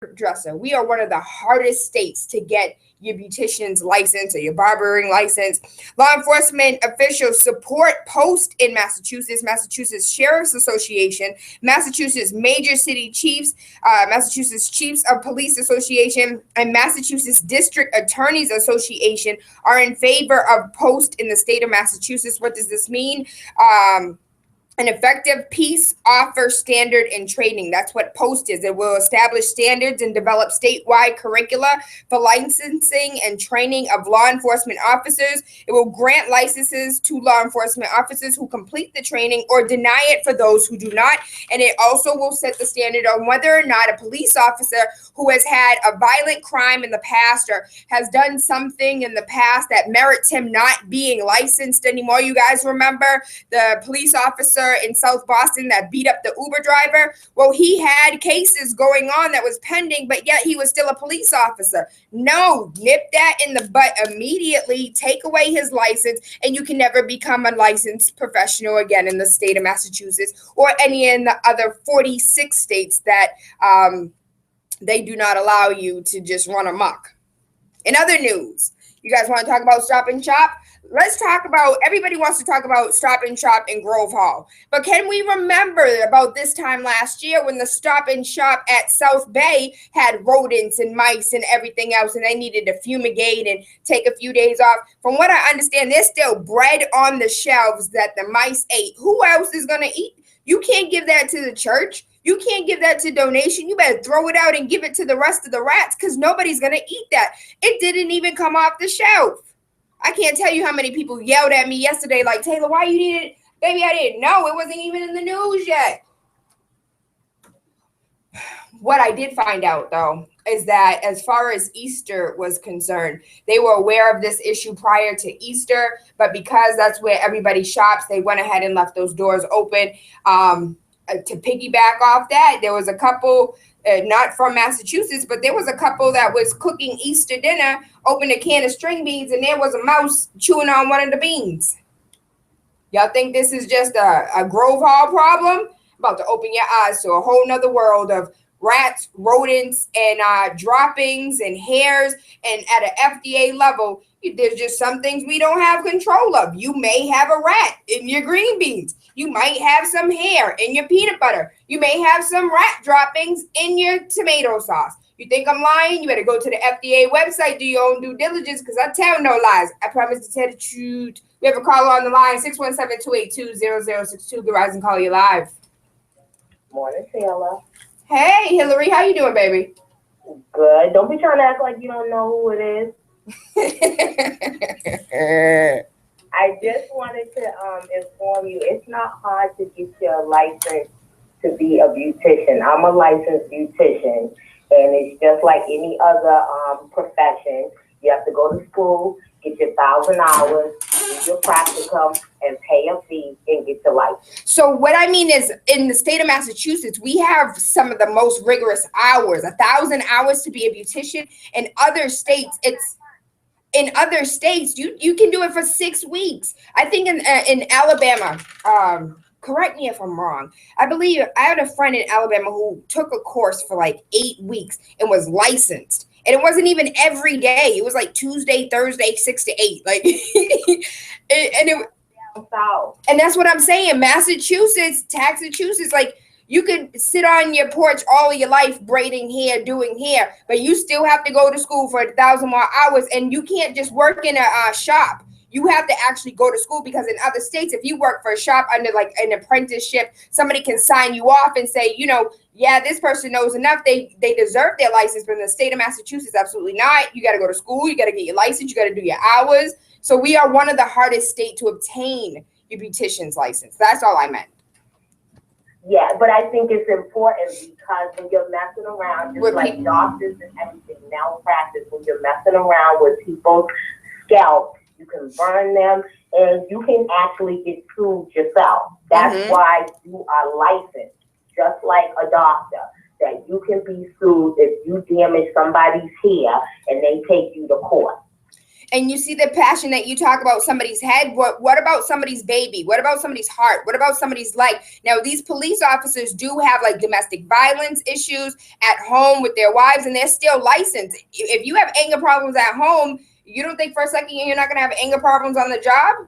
hairdresser, we are one of the hardest states to get your beautician's license or your barbering license. Law enforcement officials support post in Massachusetts, Massachusetts Sheriff's Association, Massachusetts Major City Chiefs, Massachusetts Chiefs of Police Association, and Massachusetts District Attorneys Association are in favor of post in the state of Massachusetts. What does this mean? An effective peace offer standard and training. That's what POST is. It will establish standards and develop statewide curricula for licensing and training of law enforcement officers. It will grant licenses to law enforcement officers who complete the training or deny it for those who do not. And it also will set the standard on whether or not a police officer who has had a violent crime in the past or has done something in the past that merits him not being licensed anymore. You guys remember the police officer in South Boston that beat up the Uber driver? Well, he had cases going on that was pending, but yet he was still a police officer. No, nip that in the butt immediately, take away his license, and you can never become a licensed professional again in the state of Massachusetts or any in the other 46 states that they do not allow you to just run amok. In other news, you guys want to talk about Stop and Shop? Let's talk about, everybody wants to talk about Stop and Shop in Grove Hall. But can we remember about this time last year when the Stop and Shop at South Bay had rodents and mice and everything else, and they needed to fumigate and take a few days off? From what I understand, there's still bread on the shelves that the mice ate. Who else is going to eat? You can't give that to the church. You can't give that to donation. You better throw it out and give it to the rest of the rats because nobody's going to eat that. It didn't even come off the shelf. I can't tell you how many people yelled at me yesterday like, Tayla, why you need it? Baby, I didn't know. It wasn't even in the news yet. What I did find out, though, is that as far as Easter was concerned, they were aware of this issue prior to Easter, but because that's where everybody shops, they went ahead and left those doors open. To piggyback off that, there was a couple, not from Massachusetts, but there was a couple that was cooking Easter dinner, opened a can of string beans, and there was a mouse chewing on one of the beans. Y'all think this is just a Grove Hall problem? About to open your eyes to a whole nother world of rats, rodents, and droppings and hairs. And at an FDA level, there's just some things we don't have control of. You may have a rat in your green beans. You might have some hair in your peanut butter. You may have some rat droppings in your tomato sauce. You think I'm lying? You better go to the FDA website, do your own due diligence, because I tell no lies. I promise to tell the truth. We have a caller on the line, 617-282-0062. Good Rise and Call you live. Morning, Tayla. Hey, Hillary, how you doing, baby? Good. Don't be trying to act like you don't know who it is. I just wanted to inform you, it's not hard to get your license to be a beautician. I'm a licensed beautician, and it's just like any other profession. You have to go to school, get your 1,000 hours, do your practicum, and pay a fee and get your license. So what I mean is, in the state of Massachusetts, we have some of the most rigorous hours, 1,000 hours to be a beautician. In other states, you can do it for 6 weeks. I think in Alabama, correct me if I'm wrong, I believe I had a friend in Alabama who took a course for like 8 weeks and was licensed. And it wasn't even every day. It was like Tuesday, Thursday, 6 to 8. Like, and that's what I'm saying. Massachusetts, like, you could sit on your porch all of your life braiding hair, doing hair, but you still have to go to school for 1,000 more hours, and you can't just work in a shop. You have to actually go to school, because in other states, if you work for a shop under like an apprenticeship, somebody can sign you off and say, yeah, this person knows enough. They deserve their license. But in the state of Massachusetts, absolutely not. You got to go to school. You got to get your license. You got to do your hours. So we are one of the hardest states to obtain your beautician's license. That's all I meant. Yeah, but I think it's important because when you're messing around, just like doctors and everything, malpractice, when you're messing around with people's scalp, you can burn them, and you can actually get sued yourself. That's why you are licensed, just like a doctor, that you can be sued if you damage somebody's hair and they take you to court. And you see the passion that you talk about somebody's head. What about somebody's baby? What about somebody's heart? What about somebody's life? Now, these police officers do have like domestic violence issues at home with their wives, and they're still licensed. If you have anger problems at home, you don't think for a second you're not going to have anger problems on the job?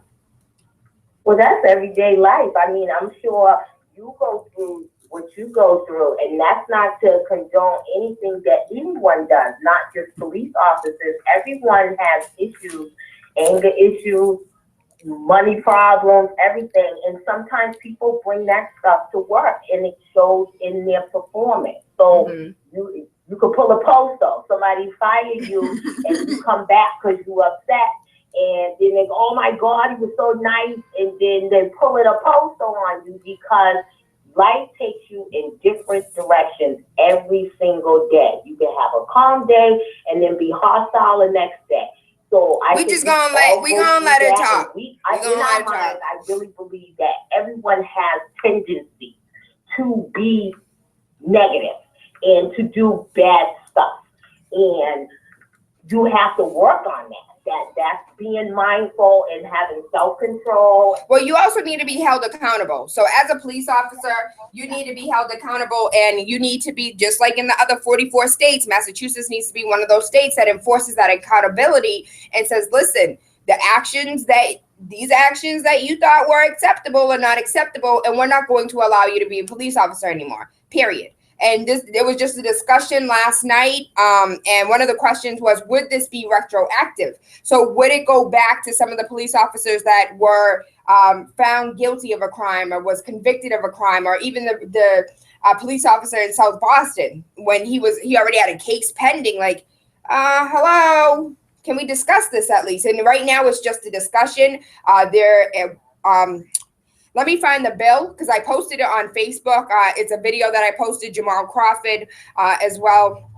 Well, that's everyday life. I mean, I'm sure you go through what you go through, and that's not to condone anything that anyone does, not just police officers. Everyone has issues, anger issues, money problems, everything. And sometimes people bring that stuff to work, and it shows in their performance. So you could pull a post off. Somebody fire you, and you come back because you upset. And then they go, oh my God, he was so nice. And then they pull it a post on you because life takes you in different directions every single day. You can have a calm day and then be hostile the next day. So we gonna let it talk. In our minds, I really believe that everyone has tendency to be negative and to do bad stuff. And you have to work on that. That's being mindful and having self-control. Well, you also need to be held accountable. So as a police officer, you need to be held accountable, and you need to be, just like in the other 44 states, Massachusetts needs to be one of those states that enforces that accountability and says, listen, these actions that you thought were acceptable are not acceptable, and we're not going to allow you to be a police officer anymore, period. And there was just a discussion last night, and one of the questions was, would this be retroactive? So would it go back to some of the police officers that were found guilty of a crime or was convicted of a crime, or even the police officer in South Boston when he already had a case pending? Like, hello, can we discuss this at least? And right now it's just a discussion. Let me find the bill because I posted it on Facebook. It's a video that I posted, Jamal Crawford, as well.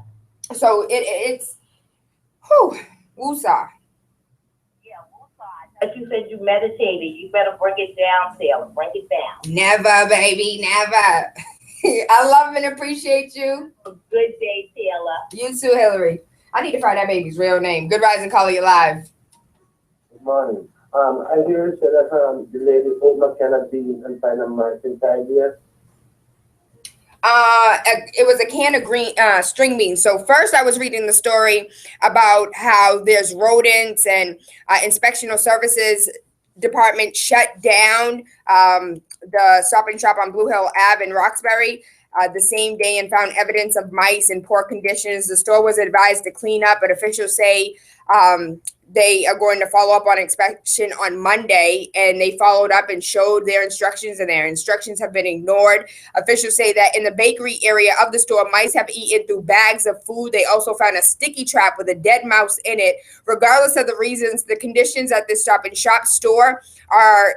So it's woosah. Yeah, woosah. Like you said, you meditated. You better bring it down, Tayla. Bring it down. Never, baby, never. I love and appreciate you. A good day, Tayla. You too, Hillary. I need to find that baby's real name. Good rising, caller, you live. Good morning. I hear you say that the lady opened a can of beans and find a mice inside here. It was a can of string beans. So first I was reading the story about how there's rodents, and inspectional services department shut down the Stop and Shop on Blue Hill Ave in Roxbury the same day and found evidence of mice in poor conditions. The store was advised to clean up, but officials say they are going to follow up on inspection on Monday, and they followed up and showed their instructions, and their instructions have been ignored. Officials say that in the bakery area of the store, mice have eaten through bags of food. They also found a sticky trap with a dead mouse in it. Regardless of the reasons, the conditions at this Stop and Shop store are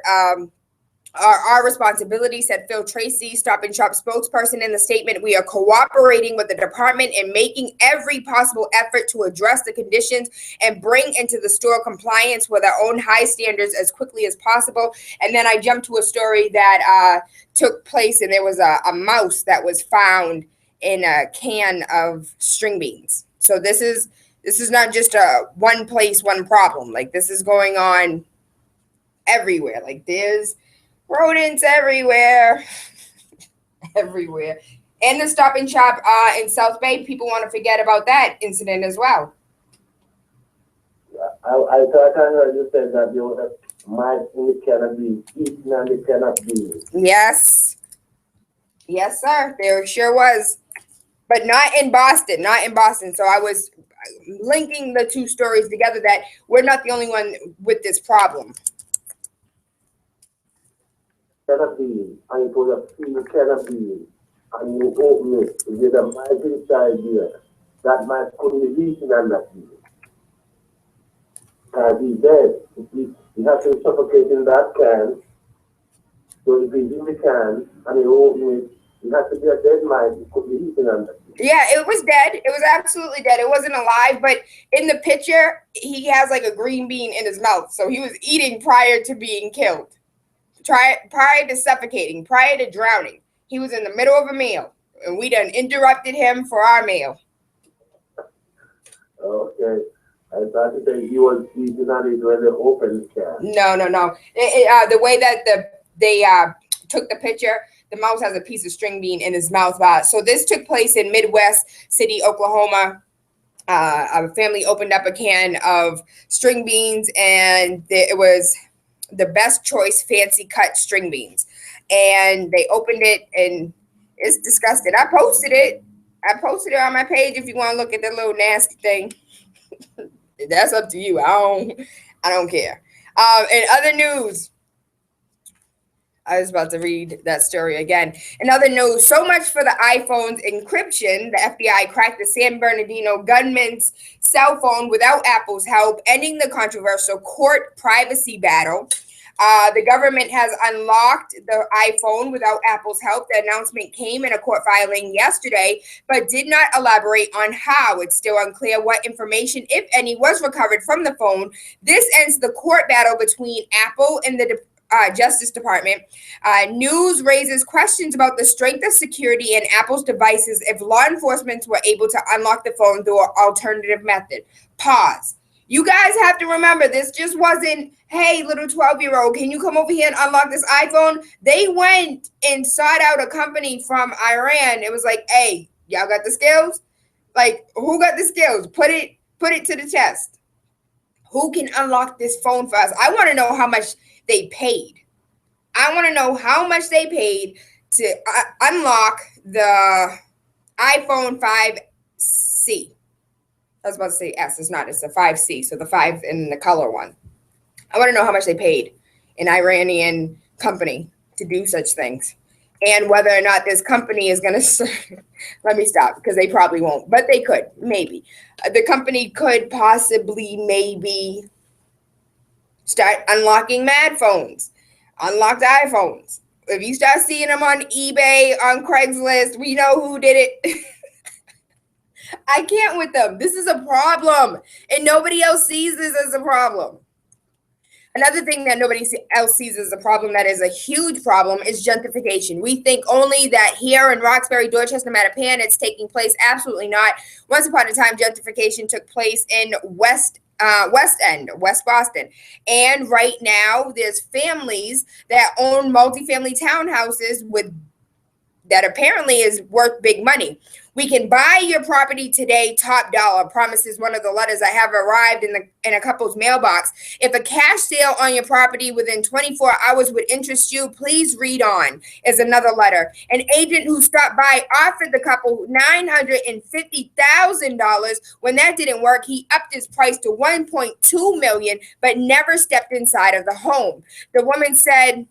our responsibility, said Phil Tracy, Stop and Shop spokesperson, in the statement. We are cooperating with the department and making every possible effort to address the conditions and bring into the store compliance with our own high standards as quickly as possible. And then I jumped to a story that took place, and there was a mouse that was found in a can of string beans. So this is not just a one place, one problem. Like, this is going on everywhere. Like, there's rodents everywhere. Everywhere. And the Stop and Shop in South Bay, people want to forget about that incident as well. I thought I heard you say that there was a mice in the can of beans, eating on the can of beans. Yes. Yes, sir. There sure was. But not in Boston. Not in Boston. So I was linking the two stories together, that we're not the only one with this problem. Can of beans, and it was a few can of beans, and you open it, there's a mice inside there. That mice couldn't be eaten on that bean. Because he's dead. He has to suffocate in that can. So if he's in the can and you open it, it has to be a dead mice. It could be eaten on that bean. Yeah, it was dead. It was absolutely dead. It wasn't alive, but in the picture, he has like a green bean in his mouth. So he was eating prior to being killed. Prior to suffocating, prior to drowning. He was in the middle of a meal, and we done interrupted him for our meal. Okay. I thought you said he was eating on it when they opened the can. No. The way that they took the picture, the mouse has a piece of string bean in his mouth. So this took place in Midwest City, Oklahoma. A family opened up a can of string beans, and it was the best choice fancy cut string beans. And they opened it, and it's disgusting. I posted it. On my page if you want to look at the little nasty thing. That's up to you. I don't care. In other news, I was about to read that story again. In other news, so much for the iPhone's encryption. The FBI cracked the San Bernardino gunman's cell phone without Apple's help, ending the controversial court privacy battle. The government has unlocked the iPhone without Apple's help. The announcement came in a court filing yesterday, but did not elaborate on how. It's still unclear what information, if any, was recovered from the phone. This ends the court battle between Apple and the Justice Department. News raises questions about the strength of security in Apple's devices if law enforcement were able to unlock the phone through an alternative method. Pause. You guys have to remember, this just wasn't, hey, little 12-year-old, can you come over here and unlock this iPhone? They went and sought out a company from Iran. It was like, hey, y'all got the skills? Like, who got the skills? Put it to the test. Who can unlock this phone for us? I want to know how much they paid. I want to know how much they paid to unlock the iPhone 5C. I was about to say S. It's not. It's a 5C. So the 5 in the color one. I want to know how much they paid an Iranian company to do such things, and whether or not this company is going to. Let me stop, because they probably won't, but they could, maybe. The company could possibly maybe start unlocking mad phones, unlocked iPhones. If you start seeing them on eBay, on Craigslist, we know who did it. I can't with them. This is a problem, and nobody else sees this as a problem. Another thing that nobody else sees as a problem that is a huge problem is gentrification. We think only that here in Roxbury, Dorchester, Mattapan, it's taking place. Absolutely not. Once upon a time, gentrification took place in West End, West Boston. And right now, there's families that own multifamily townhouses that apparently is worth big money. We can buy your property today, top dollar, promises one of the letters I have arrived in a couple's mailbox. If a cash sale on your property within 24 hours would interest you, please read on, is another letter. An agent who stopped by offered the couple $950,000. When that didn't work, he upped his price to $1.2 million, but never stepped inside of the home. The woman said,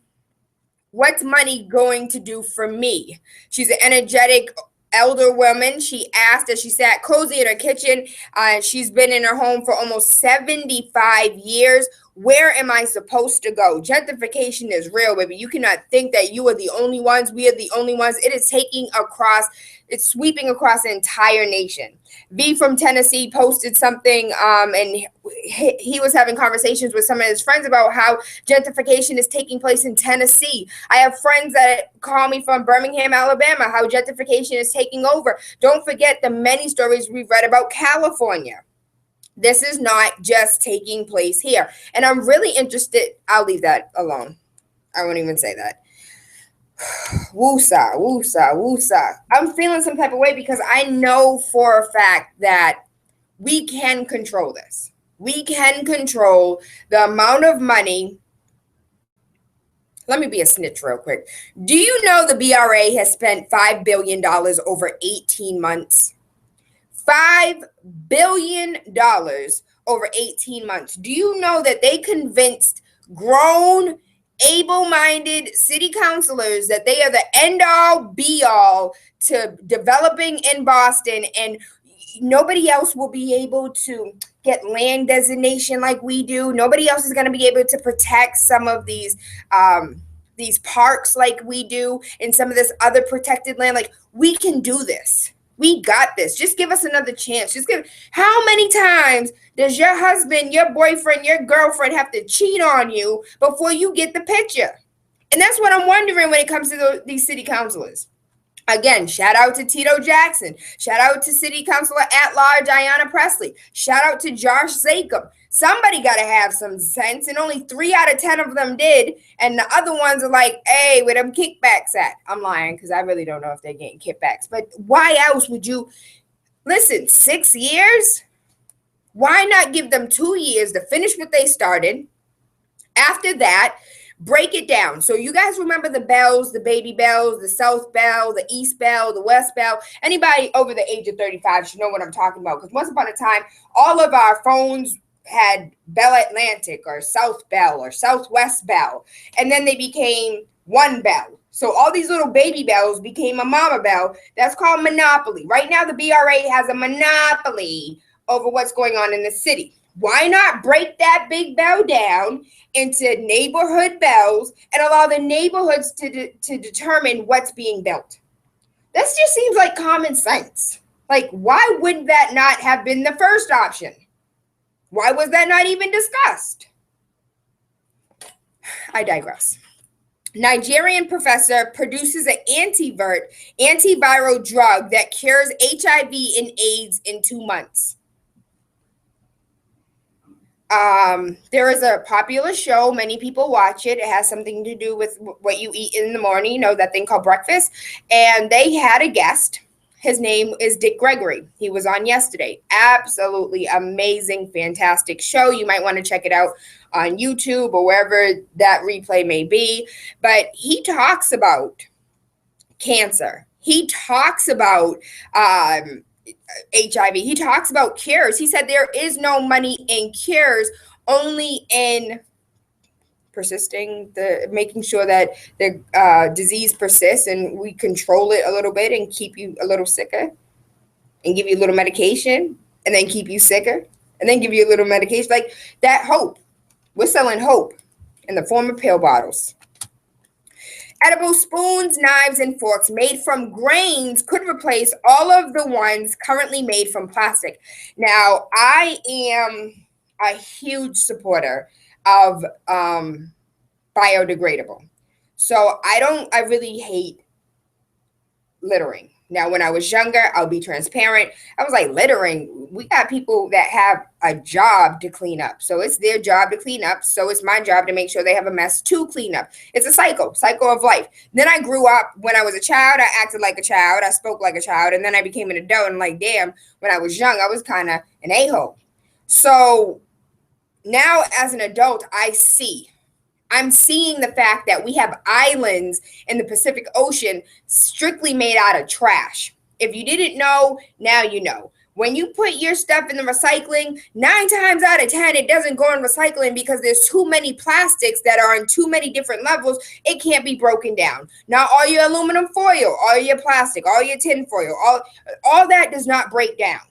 "What's money going to do for me?" She's an energetic elder woman. She asked as she sat cozy in her kitchen. She's been in her home for almost 75 years. Where am I supposed to go? Gentrification is real, baby. You cannot think that you are the only ones. We are the only ones. It is it's sweeping across the entire nation. V from Tennessee posted something, and he was having conversations with some of his friends about how gentrification is taking place in Tennessee. I have friends that call me from Birmingham, Alabama, how gentrification is taking over. Don't forget the many stories we've read about California. This is not just taking place here. And I'm really interested. I'll leave that alone. I won't even say that. Woosa. I'm feeling some type of way because I know for a fact that we can control this. We can control the amount of money. Let me be a snitch real quick. Do you know the BRA has spent $5 billion over 18 months? $5 billion over 18 months. Do you know that they convinced grown, able-minded city councilors that they are the end-all, be-all to developing in Boston, and nobody else will be able to get land designation like we do. Nobody else is going to be able to protect some of these parks like we do, and some of this other protected land. Like, we can do this. We got this. Just give us another chance. How many times does your husband, your boyfriend, your girlfriend have to cheat on you before you get the picture? And that's what I'm wondering when it comes to these city councilors. Again, shout out to Tito Jackson. Shout out to City Councilor at Large Ayanna Presley. Shout out to Josh Zakum. Somebody got to have some sense, and only 3 out of 10 of them did. And the other ones are like, hey, where them kickbacks at? I'm lying because I really don't know if they're getting kickbacks. But why else would you listen? 6 years? Why not give them 2 years to finish what they started? After that, break it down. So you guys remember the bells, the baby bells, the South Bell, the East Bell, the West Bell. Anybody over the age of 35 should know what I'm talking about, because once upon a time, all of our phones had Bell Atlantic or South Bell or Southwest Bell, and then they became one bell. So all these little baby bells became a mama bell. That's called monopoly. Right now, the BRA has a monopoly over what's going on in the city. Why not break that big bell down into neighborhood bells and allow the neighborhoods to determine what's being built? This just seems like common sense. Like, why would that not have been the first option? Why was that not even discussed? I digress. Nigerian professor produces an antiviral drug that cures HIV and AIDS in 2 months. There is a popular show. Many people watch it. It has something to do with what you eat in the morning, you know, that thing called breakfast. And they had a guest. His name is Dick Gregory. He was on yesterday. Absolutely amazing, fantastic show. You might want to check it out on YouTube or wherever that replay may be. But he talks about cancer. He talks about HIV. He talks about cures. He said there is no money in cures, only in making sure that the disease persists and we control it a little bit and keep you a little sicker and give you a little medication and then keep you sicker and then give you a little medication. Like that hope. We're selling hope in the form of pill bottles. Edible spoons, knives, and forks made from grains could replace all of the ones currently made from plastic. Now, I am a huge supporter of biodegradable. So I really hate littering. Now, when I was younger, I'll be transparent. I was like, littering. We got people that have a job to clean up. So it's their job to clean up. So it's my job to make sure they have a mess to clean up. It's a cycle of life. Then I grew up. When I was a child, I acted like a child. I spoke like a child. And then I became an adult. And like, damn, when I was young, I was kind of an a-hole. So now as an adult, I'm seeing the fact that we have islands in the Pacific Ocean strictly made out of trash. If you didn't know, now you know. When you put your stuff in the recycling, 9 times out of 10, it doesn't go in recycling because there's too many plastics that are on too many different levels. It can't be broken down. Not all your aluminum foil, all your plastic, all your tin foil, all that does not break down.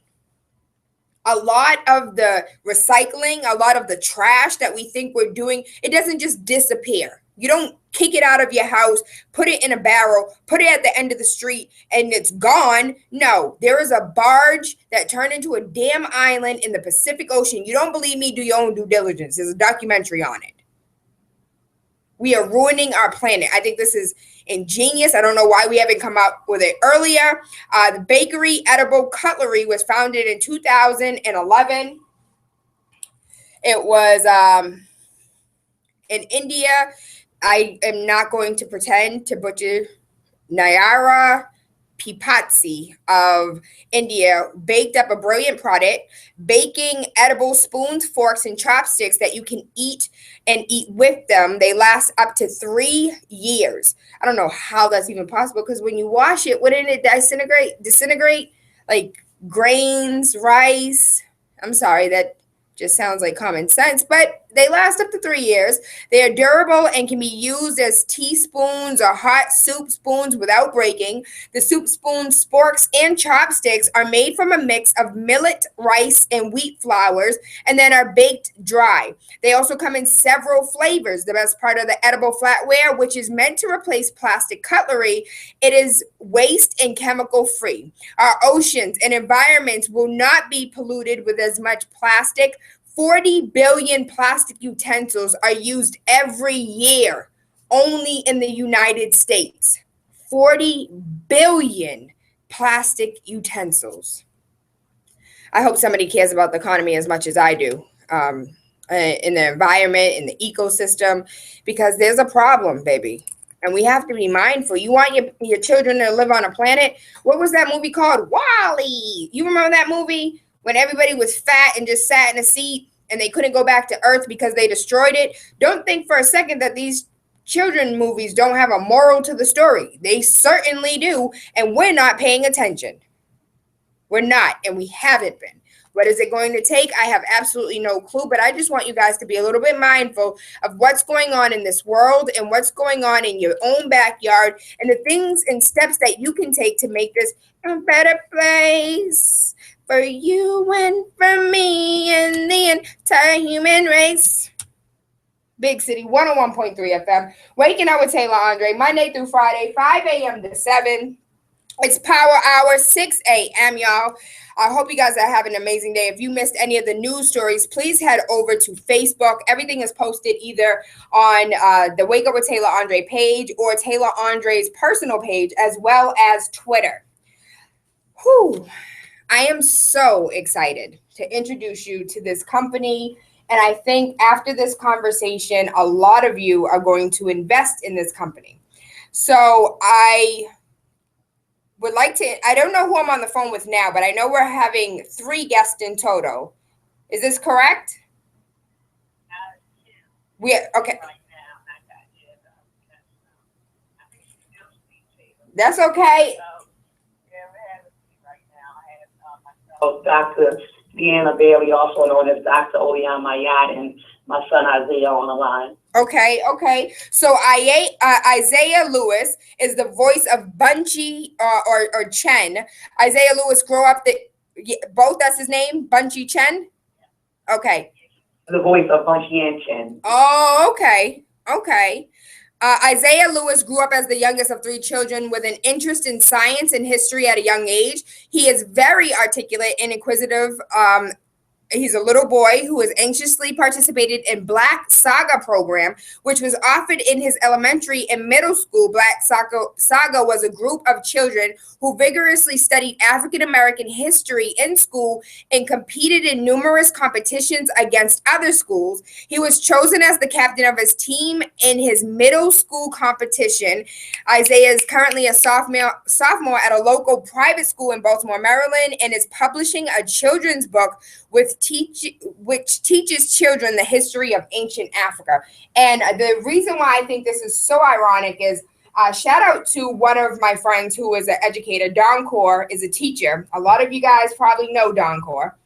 A lot of the recycling, a lot of the trash that we think we're doing, it doesn't just disappear. You don't kick it out of your house, put it in a barrel, put it at the end of the street, and it's gone. No, there is a barge that turned into a damn island in the Pacific Ocean. You don't believe me? Do your own due diligence. There's a documentary on it. We are ruining our planet. I think this is ingenious. I don't know why we haven't come up with it earlier. The bakery edible cutlery was founded in 2011. It was in India. I am not going to pretend to butcher. Nayara Pipatsi of India baked up a brilliant product, baking edible spoons, forks, and chopsticks that you can eat and eat with them. They last up to 3 years. I don't know how that's even possible, because when you wash it, wouldn't it disintegrate like grains, rice? I'm sorry, that just sounds like common sense, but they last up to 3 years. They are durable and can be used as teaspoons or hot soup spoons without breaking. The soup spoons, forks, and chopsticks are made from a mix of millet, rice, and wheat flours, and then are baked dry. They also come in several flavors. The best part of the edible flatware, which is meant to replace plastic cutlery, it is waste and chemical free. Our oceans and environments will not be polluted with as much plastic. 40 billion plastic utensils are used every year only in the United States. 40 billion plastic utensils. I hope somebody cares about the economy as much as I do, in the environment, in the ecosystem, because there's a problem, baby. And we have to be mindful. You want your children to live on a planet. What was that movie called? WALL-E. You remember that movie when everybody was fat and just sat in a seat and they couldn't go back to Earth because they destroyed it? Don't think for a second that these children movies don't have a moral to the story. They certainly do, and we're not paying attention. We're not, and we haven't been. What is it going to take? I have absolutely no clue, but I just want you guys to be a little bit mindful of what's going on in this world and what's going on in your own backyard and the things and steps that you can take to make this a better place for you and for me and the entire human race. Big City 101.3 FM. Waking up with Tayla Andre, Monday through Friday, 5 a.m. to 7. It's Power Hour, 6 a.m., y'all. I hope you guys are having an amazing day. If you missed any of the news stories, please head over to Facebook. Everything is posted either on the Wake Up with Tayla Andre page or Tayla Andre's personal page, as well as Twitter. Whew. I am so excited to introduce you to this company. And I think after this conversation, a lot of you are going to invest in this company. So I would like to, I don't know who I'm on the phone with now, but I know we're having 3 guests in total. Is this correct? Okay. That's okay. Dr. Deanna Bailey, also known as Dr. Olean Mayat, and my son Isaiah on the line. Okay. So Isaiah Lewis is the voice of Bunchy or Chen. Isaiah Lewis grew up both, that's his name, Bunchy Chen? Okay. The voice of Bunchy and Chen. Oh, okay. Isaiah Lewis grew up as the youngest of 3 children with an interest in science and history at a young age. He is very articulate and inquisitive. He's a little boy who has anxiously participated in Black Saga program, which was offered in his elementary and middle school. Black Saga was a group of children who vigorously studied African American history in school and competed in numerous competitions against other schools. He was chosen as the captain of his team in his middle school competition. Isaiah is currently a sophomore at a local private school in Baltimore, Maryland, and is publishing a children's book which teaches children the history of ancient Africa. And the reason why I think this is so ironic is shout out to one of my friends who is an educator. Don Core is a teacher. A lot of you guys probably know Don Core.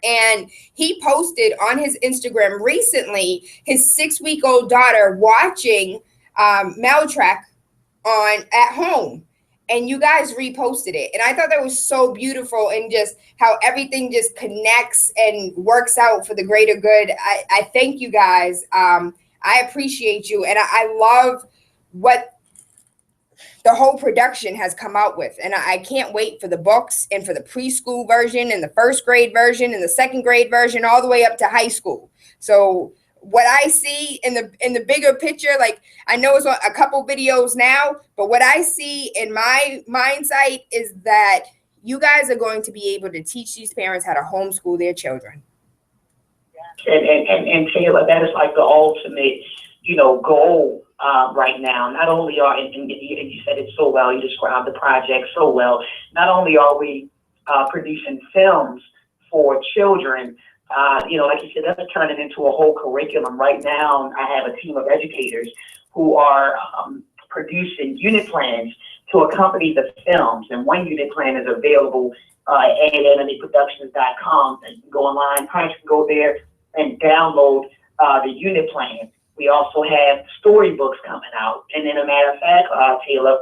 And he posted on his Instagram recently his 6-week-old daughter watching Meltrek at home. And you guys reposted it. And I thought that was so beautiful, and just how everything just connects and works out for the greater good. I thank you guys. I appreciate you. And I love what the whole production has come out with. And I can't wait for the books and for the preschool version and the 1st grade version and the 2nd grade version all the way up to high school. So what I see in the bigger picture, like I know it's a couple videos now, but what I see in my mindsight is that you guys are going to be able to teach these parents how to homeschool their children. And Taylor, that is like the ultimate, goal right now. Not only are, and you said it so well, you described the project so well. Not only are we producing films for children, like you said, that's turning into a whole curriculum. Right now, I have a team of educators who are producing unit plans to accompany the films. And one unit plan is available at animeproductions.com. And you can go online, parents can go there and download the unit plan. We also have storybooks coming out. And in a matter of fact, Taylor,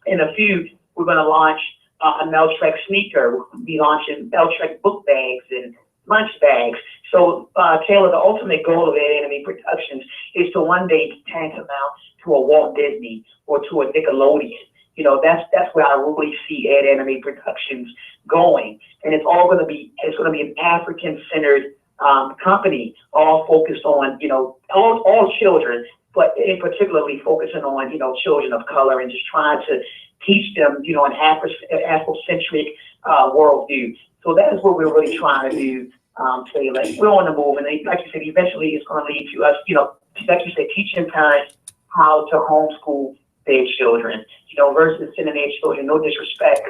in a few, we're going to launch a Meltrek sneaker. We'll be launching Meltrek book bags and lunch bags. So, Taylor, the ultimate goal of Anime Productions is to one day be tantamount to a Walt Disney or to a Nickelodeon. That's where I really see Anime Productions going, and it's going to be an African-centered company, all focused on all children, but in particularly focusing on, children of color and just trying to teach them, an Afrocentric worldview. So that is what we're really trying to do, Tayla. We're on the move, and like you said, eventually it's going to lead to us, like you said, teaching parents how to homeschool their children, versus sending their children, no disrespect,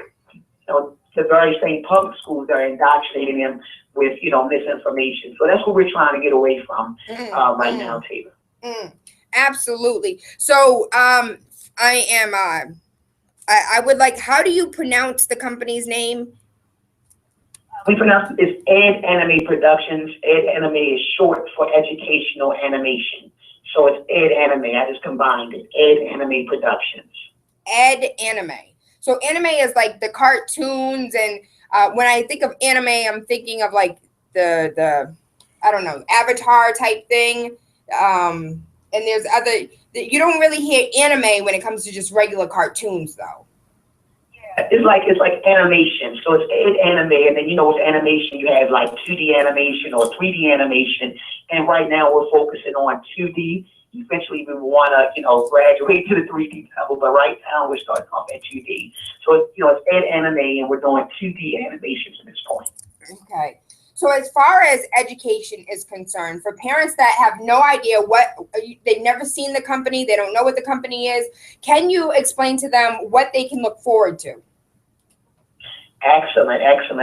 the very same public schools that are indoctrinating them with, misinformation. So that's what we're trying to get away from right now, Tayla. Absolutely. So I would like, how do you pronounce the company's name? We pronounce it Ed Anime Productions. Ed Anime is short for educational animation. So it's Ed Anime. I just combined it. Ed Anime Productions. Ed Anime. So anime is like the cartoons, and when I think of anime, I'm thinking of like the I don't know, Avatar type thing. And there's other, you don't really hear anime when it comes to just regular cartoons though. Yeah, it's like animation. So it's anime, and then with animation you have like 2D animation or 3D animation. And right now we're focusing on 2D. Eventually we want to, graduate to the 3D level, but right now we're starting off at 2D. So it's Ed Anime, and we're doing 2D animations at this point. Okay. So as far as education is concerned, for parents that have no idea they've never seen the company, they don't know what the company is, can you explain to them what they can look forward to? Excellent.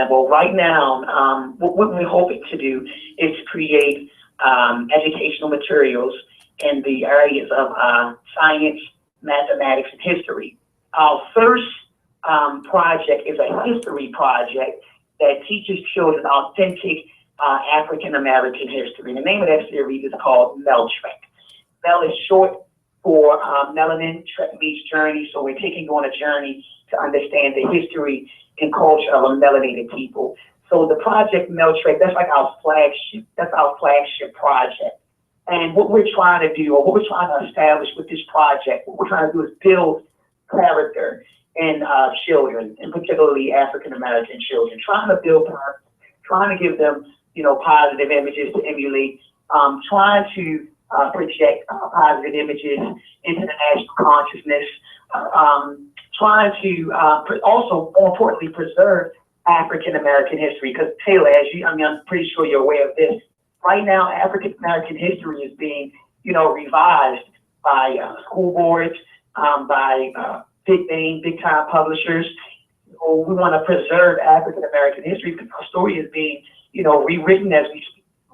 Well, right now, what we're hoping to do is create educational materials in the areas of science, mathematics, and history. Our first project is a history project that teaches children authentic African American history. And the name of that series is called MELTREK. Mel is short for melanin, Trek means journey. So we're taking on a journey to understand the history and culture of a melanated people. So the project MELTREK, that's like our flagship project. And what we're trying to do, or what we're trying to establish with this project, what we're trying to do is build character in children, and particularly African American children, trying to build character, trying to give them, positive images to emulate, trying to project positive images into the national consciousness, trying to also, more importantly, preserve African American history. Because Tayla, I'm pretty sure you're aware of this. Right now, African American history is being, revised by school boards, by big time publishers. So we want to preserve African American history because our story is being, rewritten as we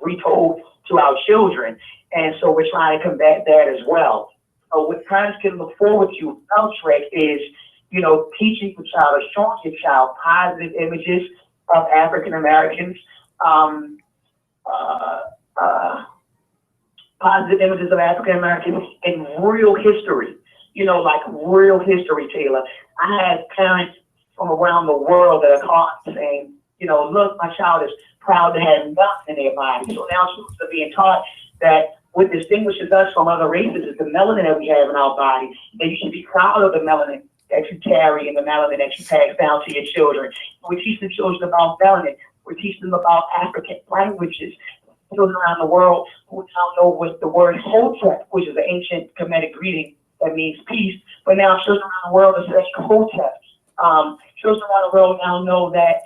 retold to our children. And so we're trying to combat that as well. So what parents can look forward to with MELTREK is, teaching the child or showing your child positive images of African Americans, positive images of African Americans in real history, like real history, Tayla. I had parents from around the world that are calling saying, look, my child is proud to have nothing in their body. So now students are being taught that what distinguishes us from other races is the melanin that we have in our body, that you should be proud of the melanin that you carry and the melanin that you pass down to your children. We teach the children about melanin. We teach them about African languages. Children around the world who now know what the word Hotep, which is an ancient Kemetic greeting that means peace, but now children around the world are saying Hotep. Children around the world now know that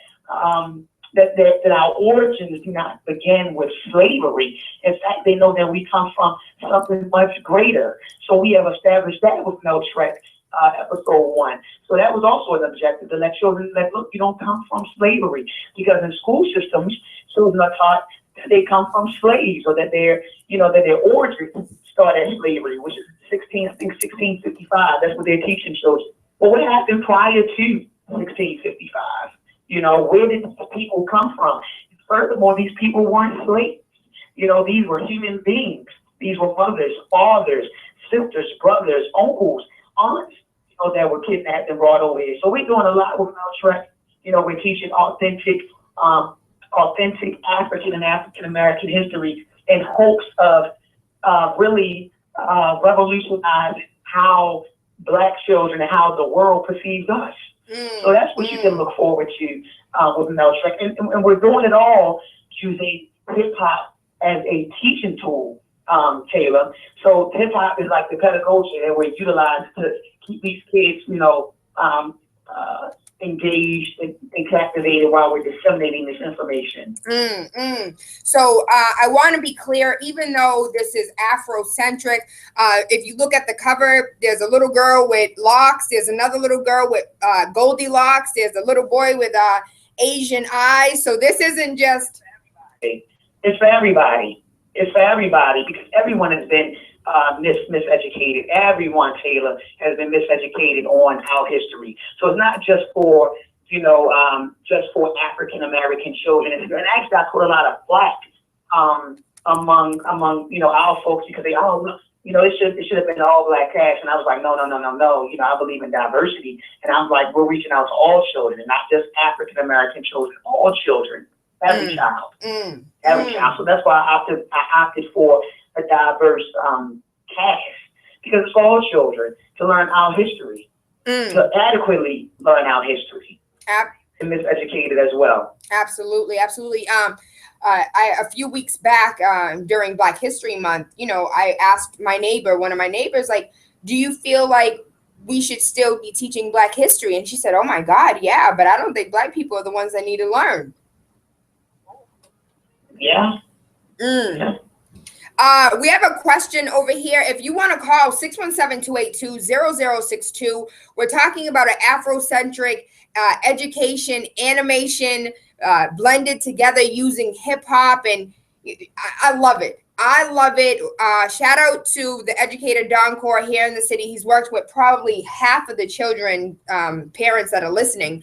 that our origins do not begin with slavery. In fact, they know that we come from something much greater. So we have established that with MELTREK episode 1. So that was also an objective, to let children that, look, you don't come from slavery, because in school systems, children are taught that they come from slaves, or that their origins start as slavery, which is 1655. That's what they're teaching children. Well, what happened prior to 1655? Where did the people come from? Furthermore, these people weren't slaves. These were human beings. These were mothers, fathers, sisters, brothers, uncles, aunts, that were kidnapped and brought over here. So we're doing a lot with MELTREK. We're teaching authentic African and African American history in hopes of really revolutionizing how Black children and how the world perceives us. So that's what you can look forward to with MELTREK. And we're doing it all using hip hop as a teaching tool. Tayla. So hip hop is like the pedagogy that we utilize to keep these kids, engaged and captivated while we're disseminating this information. So I want to be clear, even though this is Afrocentric, if you look at the cover, there's a little girl with locks, there's another little girl with Goldilocks, there's a little boy with Asian eyes. So this isn't just... It's for everybody. It's for everybody because everyone has been miseducated. Everyone, Tayla, has been miseducated on our history. So it's not just for, just for African American children. And actually, I put a lot of flack among our folks because they it should have been all black cast. And I was like, no. I believe in diversity. And I'm like, we're reaching out to all children, and not just African American children, all children, every child, every child. So that's why I opted for a diverse cast because it's for all children to learn our history, to adequately learn our history, and miseducated as well. Absolutely. A few weeks back during Black History Month, I asked one of my neighbors, like, do you feel like we should still be teaching Black history? And she said, oh my God, yeah, but I don't think Black people are the ones that need to learn. Yeah. We have a question over here. If you want to call 617-282-0062, we're talking about an Afrocentric education animation blended together using hip hop, and I love it. Shout out to the educator Don Core here in the city. He's worked with probably half of the children, parents that are listening.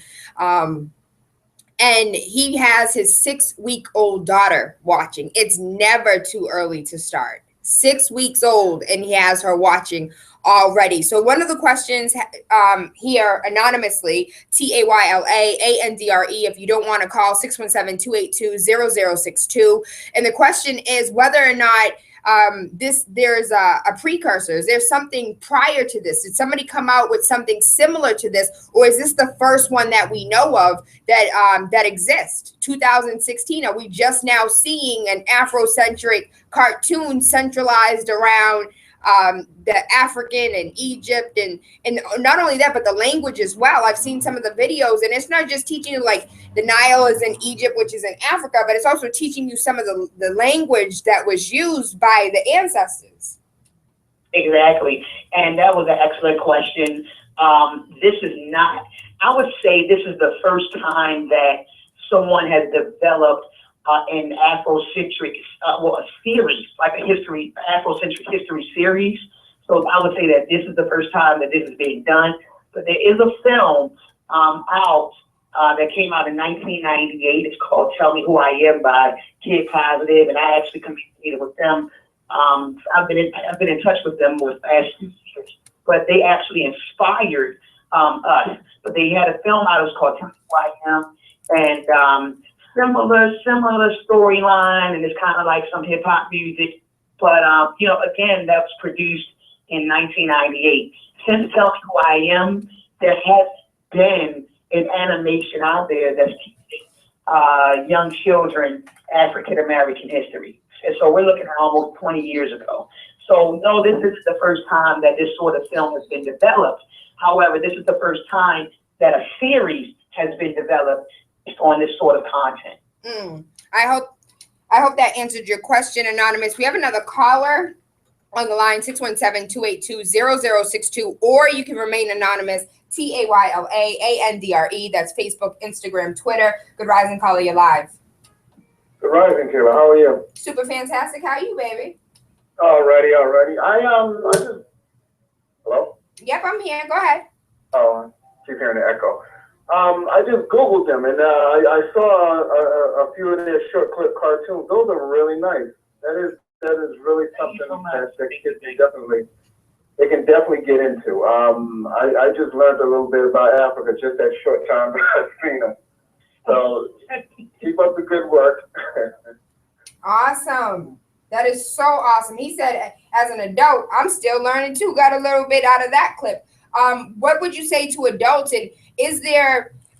And he has his 6-week-old daughter watching. It's never too early to start. 6 weeks old, and he has her watching already. So one of the questions here, anonymously, TAYLA ANDRE, if you don't want to call, 617-282-0062. And the question is whether or not there's a precursor. Is there something prior to this? Did somebody come out with something similar to this, or is this the first one that we know of that exists? 2016, are we just now seeing an Afrocentric cartoon centralized around the African and Egypt and not only that, but the language as well? I've seen some of the videos, and it's not just teaching you like the Nile is in Egypt, which is in Africa, but it's also teaching you some of the language that was used by the ancestors. Exactly. And that was an excellent question. This is not, I would say this is the first time that someone has developed an Afrocentric, a series, like a Afrocentric history series. So I would say that this is the first time that this is being done. But there is a film out that came out in 1998. It's called Tell Me Who I Am by Kid Positive, and I actually communicated with them. I've been in touch with them with past few years, but they actually inspired us. But they had a film out. It was called Tell Me Who I Am, and similar storyline, and it's kind of like some hip hop music. But again, that was produced in 1998. Since Tell Me Who I Am, there has been an animation out there that's teaching young children African American history. And so we're looking at almost 20 years ago. So no, this is the first time that this sort of film has been developed. However, this is the first time that a series has been developed on this sort of content. I hope that answered your question, Anonymous. We have another caller on the line, 617-282-0062, or you can remain anonymous, TAYLA ANDRE. That's Facebook, Instagram, Twitter. Good rising, caller, you're live. Good rising, Tayla. How are you? Super fantastic. How are you, baby? Alrighty. I just, hello? Yep, I'm here. Go ahead. Oh, I keep hearing the echo. I just Googled them, and I saw a few of their short clip cartoons. Those are really nice. That is really something that kids can definitely get into. I just learned a little bit about Africa just that short time that I've seen them. So keep up the good work. Awesome. That is so awesome. He said, as an adult, I'm still learning too. Got a little bit out of that clip. What would you say to adults? And is there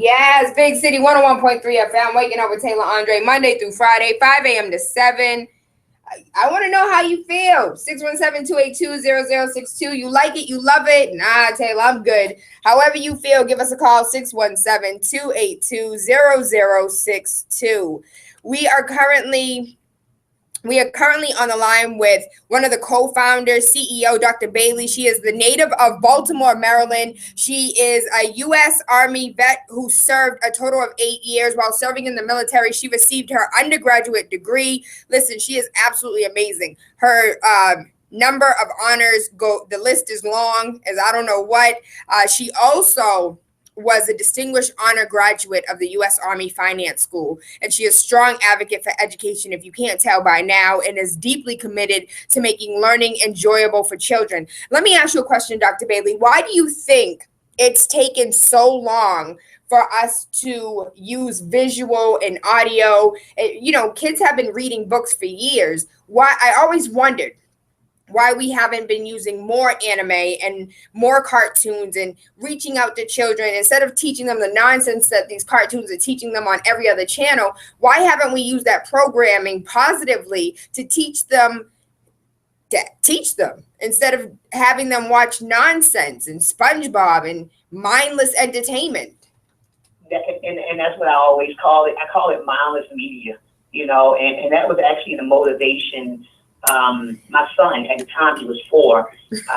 Yes, Big City 101.3 FM, waking up with Tayla Andre, Monday through Friday, 5 a.m. to 7. I want to know how you feel. 617-282-0062. You like it? You love it? Nah, Taylor, I'm good. However you feel, give us a call, 617-282-0062. We are currently on the line with one of the co-founders, CEO, Dr. Bailey. She is the native of Baltimore, Maryland. She is a U.S. Army vet who served a total of 8 years. While serving in the military, she received her undergraduate degree. Listen, she is absolutely amazing. Her number of honors the list is long as I don't know what. She also was a distinguished honor graduate of the U.S. Army Finance School, and she is a strong advocate for education, if you can't tell by now, and is deeply committed to making learning enjoyable for children. Let me ask you a question, Dr. Bailey. Why do you think it's taken so long for us to use visual and audio? You know, kids have been reading books for years. Why? I always wondered why we haven't been using more anime and more cartoons and reaching out to children instead of teaching them the nonsense that these cartoons are teaching them on every other channel. Why haven't we used that programming positively to teach them instead of having them watch nonsense and SpongeBob and mindless entertainment? And that's what I always call it. I call it mindless media, you know, and that was actually the motivation. My son, at the time he was 4,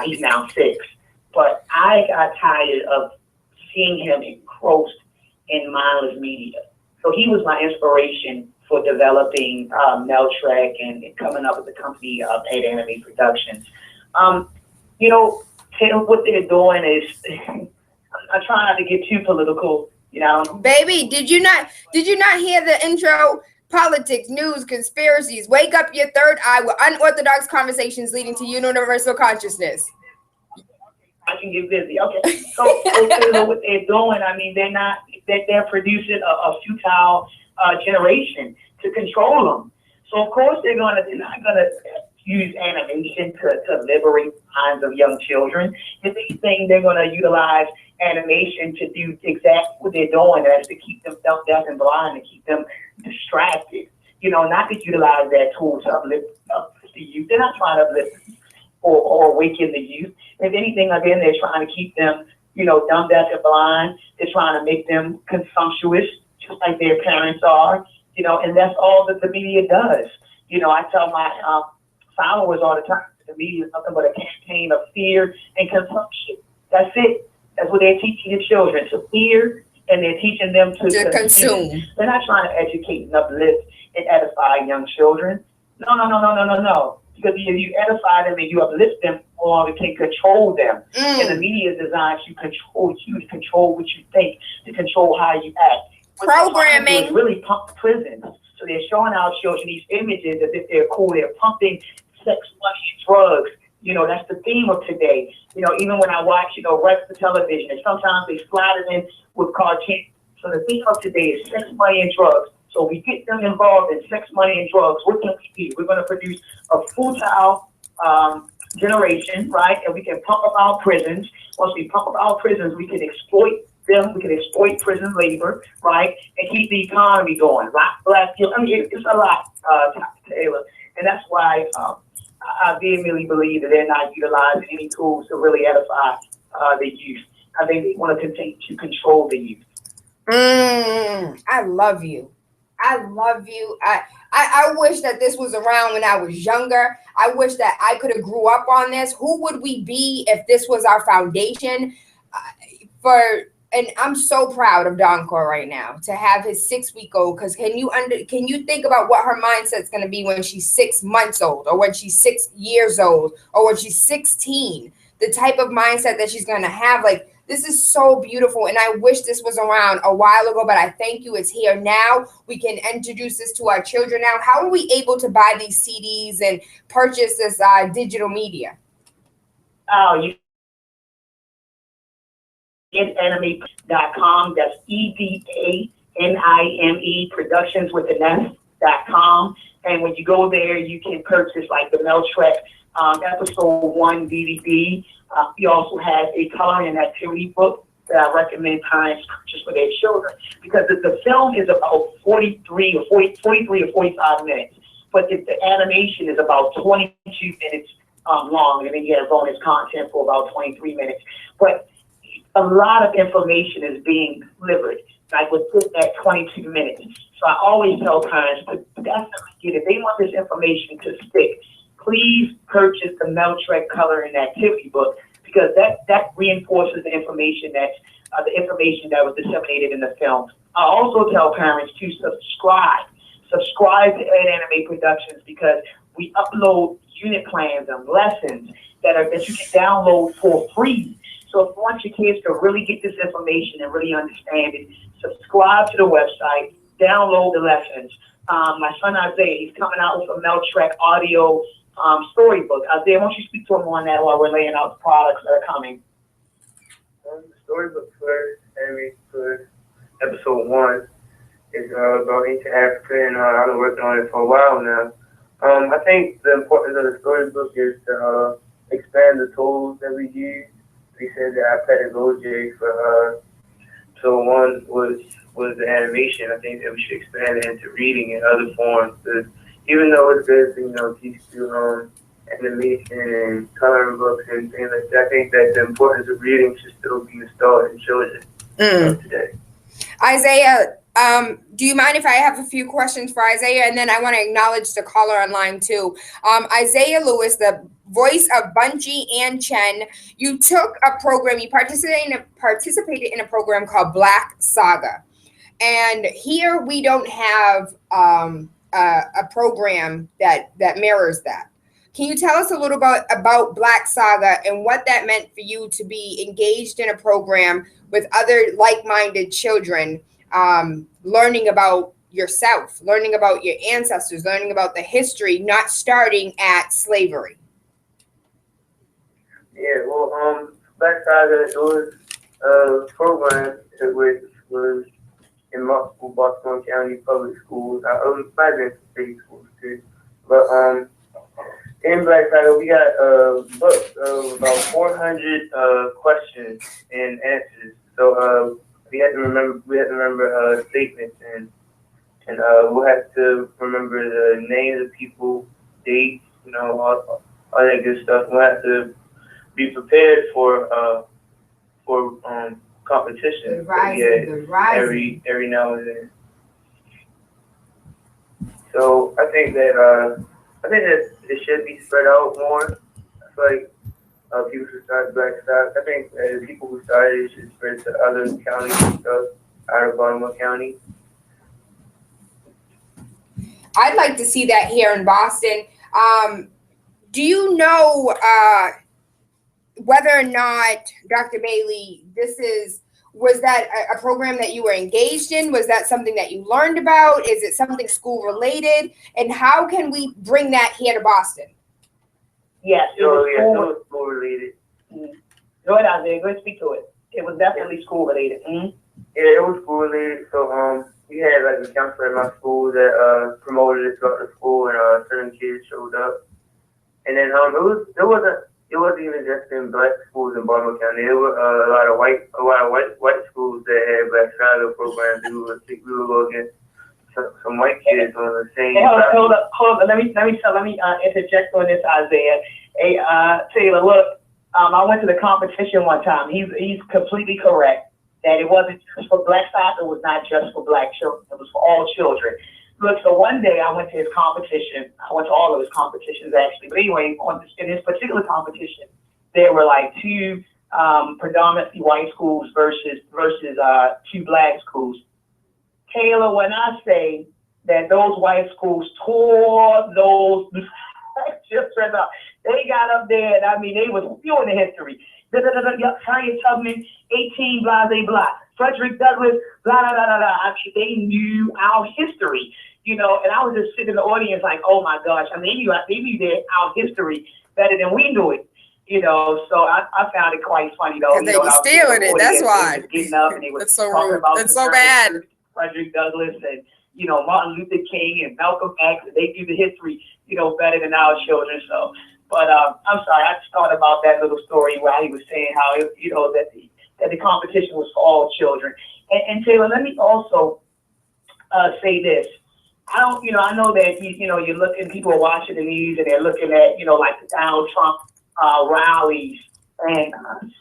he's now 6, but I got tired of seeing him engrossed in mindless media. So he was my inspiration for developing Meltrek and coming up with the company of Ed Anime Productions. You know, what they're doing is, I try not to get too political, you know. Baby, did you not hear the intro? Politics, news, conspiracies. Wake up your third eye with unorthodox conversations leading to universal consciousness. I can get busy. Okay. So what they're doing, I mean, they're producing a futile generation to control them. So of course they're not gonna use animation to liberate minds of young children. If anything, they're gonna utilize animation to do exactly what they're doing, and that's to keep them deaf and blind, to keep them distracted. You know, not to utilize that tool to uplift the youth. They're not trying to uplift or awaken the youth. If anything, again, they're trying to keep them, you know, dumb, deaf, and blind. They're trying to make them consumptuous, just like their parents are. You know, and that's all that the media does. You know, I tell my followers all the time, the media is nothing but a campaign of fear and consumption. That's it. That's what they're teaching the children, to fear, and they're teaching them to consume. They're not trying to educate and uplift and edify young children. No. Because if you edify them and you uplift them, no longer can control them. And the media is designed to control you, to control what you think, to control how you act. Programming. It's really pump prisons. So they're showing our children these images as if they're cool. They're pumping sex, money, and drugs. You know, that's the theme of today. You know, even when I watch, you know, regular television, and sometimes they slide it in with cartoons. So the theme of today is sex, money, and drugs. So we get them involved in sex, money, and drugs. What can we do? We're going to produce a futile generation, right? And we can pump up our prisons. Once we pump up our prisons, we can exploit them. We can exploit prison labor, right? And keep the economy going. Black, I mean, it's a lot, Taylor. And that's why I vehemently believe that they're not utilizing any tools to really edify the youth. I think they want to continue to control the youth. I love you. I love you. I wish that this was around when I was younger. I wish that I could have grew up on this. Who would we be if this was our foundation? And I'm so proud of Doncor right now to have his 6-week-old. Because can you think about what her mindset's going to be when she's 6 months old, or when she's 6 years old, or when she's 16? The type of mindset that she's going to have, like, this is so beautiful, and I wish this was around a while ago, but I thank you. It's here now. We can introduce this to our children now. How are we able to buy these CDs and purchase this digital media? Oh, you edanime.com. That's EDANIME Productions with an S.com. And when you go there, you can purchase like the Meltrek episode 1 DVD. We also have a coloring and activity book that I recommend parents purchase for their children, because the film is about 43 or 45 minutes, but the animation is about 22 minutes long, and then you have bonus content for about 23 minutes. But a lot of information is being delivered, like within that 22 minutes. So I always tell parents to definitely get it. They want this information to stick. Please purchase the Meltrek Color and Activity book, because that reinforces the information that was disseminated in the film. I also tell parents to subscribe to Ed Anime Productions, because we upload unit plans and lessons that you can download for free. So if you want your kids to really get this information and really understand it, subscribe to the website, download the lessons. My son Isaiah, he's coming out with a Meltrek audio storybook. Isaiah, why don't you speak to him on that while we're laying out the products that are coming? The storybook for episode 1 is about ancient Africa, and I've been working on it for a while now. I think the importance of the storybook is to expand the tools that we use. We said that our pedagogy for episode 1 was the animation. I think that we should expand it into reading in other forms. Even though it's good to teach you animation and coloring books and things like that, I think that the importance of reading should still be installed in children today. Isaiah, do you mind if I have a few questions for Isaiah? And then I want to acknowledge the caller online too. Isaiah Lewis, the voice of Bungie and Chen, you took a program, you participated in a program called Black Saga. And here we don't have a program that mirrors that. Can you tell us a little bit about Black Saga and what that meant for you to be engaged in a program with other like-minded children, learning about yourself, learning about your ancestors, learning about the history, not starting at slavery? Yeah, well, Black Saga, it was a program which was in multiple Baltimore County public schools. I might have been state schools too. But in Black Saga, we got a book of about 400 questions and answers. So we had to remember statements, and we'll have to remember the names of people, dates, all that good stuff. We'll have to be prepared for competition every now and then. So I think that it should be spread out more. I feel like people should start Black Saga. I think the people who started it should spread to other counties and stuff out of Baltimore County. I'd like to see that here in Boston. Do you know whether or not, Dr. Bailey, was that a program that you were engaged in? Was that something that you learned about? Is it something school related? And how can we bring that here to Boston? Yes, it was school related. Mm-hmm. Go ahead, Isaiah. Go ahead, speak to it. It was definitely school related. Mm-hmm. Yeah, it was school related. So we had like a counselor at my school that promoted it throughout the school, and certain kids showed up. And then it wasn't even just in black schools in Baltimore County. There were a lot of white schools that had Black Saga programs. We would go against some white kids on the same. Hey, hold up. Let me interject on this, Isaiah. Hey, Tayla, look, I went to the competition one time. He's completely correct that it wasn't just for Black Saga. It was not just for black children. It was for all children. Look, so one day I went to his competition. I went to all of his competitions, actually. But anyway, in this particular competition, there were like two predominantly white schools versus two black schools. Tayla, when I say that those white schools tore those black children up, they got up there, and I mean, they was spewing the history. Harriet Tubman, 18, blah, blah, blah. Frederick Douglass, blah, blah, blah, blah. I mean, they knew our history. And I was just sitting in the audience like, oh my gosh, I mean, they knew our history better than we knew it, so I found it quite funny though. Because they were stealing it, that's why. Getting up and they were that's so talking rude. about that's so bad. Frederick Douglass and, Martin Luther King and Malcolm X, they knew the history, better than our children. So, but I'm sorry, I just thought about that little story where he was saying how, that that the competition was for all children. And Taylor, let me also say this. I know that you're looking, people are watching the news and they're looking at, like the Donald Trump rallies and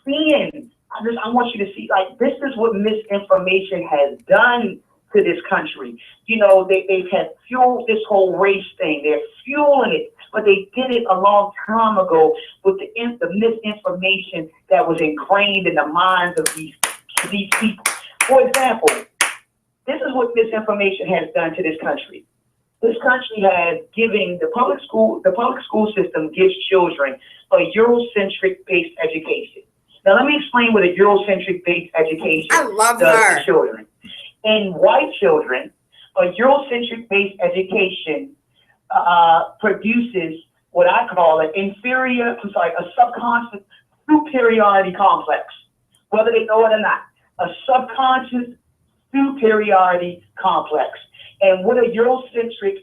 seeing. I want you to see, like, this is what misinformation has done to this country. They've had fueled this whole race thing. They're fueling it, but they did it a long time ago with the misinformation that was ingrained in the minds of these people. For example, this is what misinformation has done to this country. This country has given the public school system gives children a Eurocentric based education. Now let me explain what a Eurocentric based education does to children. In white children, a Eurocentric based education produces what I call a subconscious superiority complex, whether they know it or not. A subconscious superiority complex. And what a Eurocentric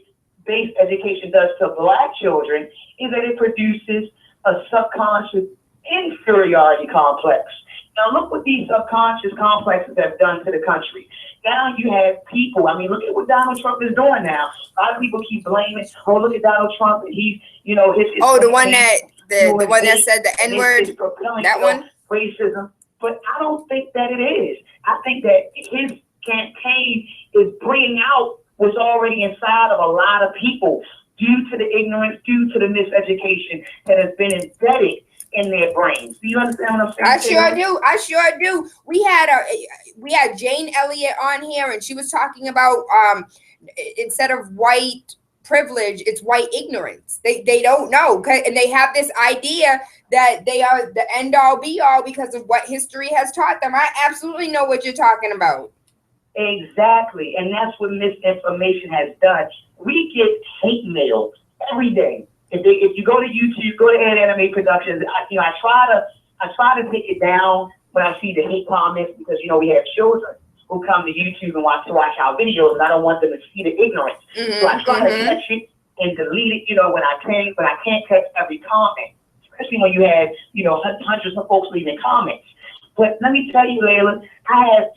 based education does to Black children is that it produces a subconscious inferiority complex. Now look what these subconscious complexes have done to the country. Now you have people, look at what Donald Trump is doing now. A lot of people keep blaming, look at Donald Trump, and he's, his the one that said the N-word, that one? Racism. But I don't think that it is. I think that his campaign is bringing out what's already inside of a lot of people due to the ignorance, due to the miseducation that has been embedded in their brains. Do you understand what I'm saying? I sure do. We had Jane Elliott on here, and she was talking about instead of white privilege, it's white ignorance. They don't know, and they have this idea that they are the end all be all because of what history has taught them. I absolutely know what you're talking about. Exactly, and that's what misinformation has done. We get hate mail every day. If you go to YouTube, go to Anime Productions. I try to take it down when I see the hate comments because we have children who come to YouTube and watch our videos, and I don't want them to see the ignorance. So I try to catch it and delete it. When I can't catch every comment, especially when you have hundreds of folks leaving comments. But let me tell you, Layla, I have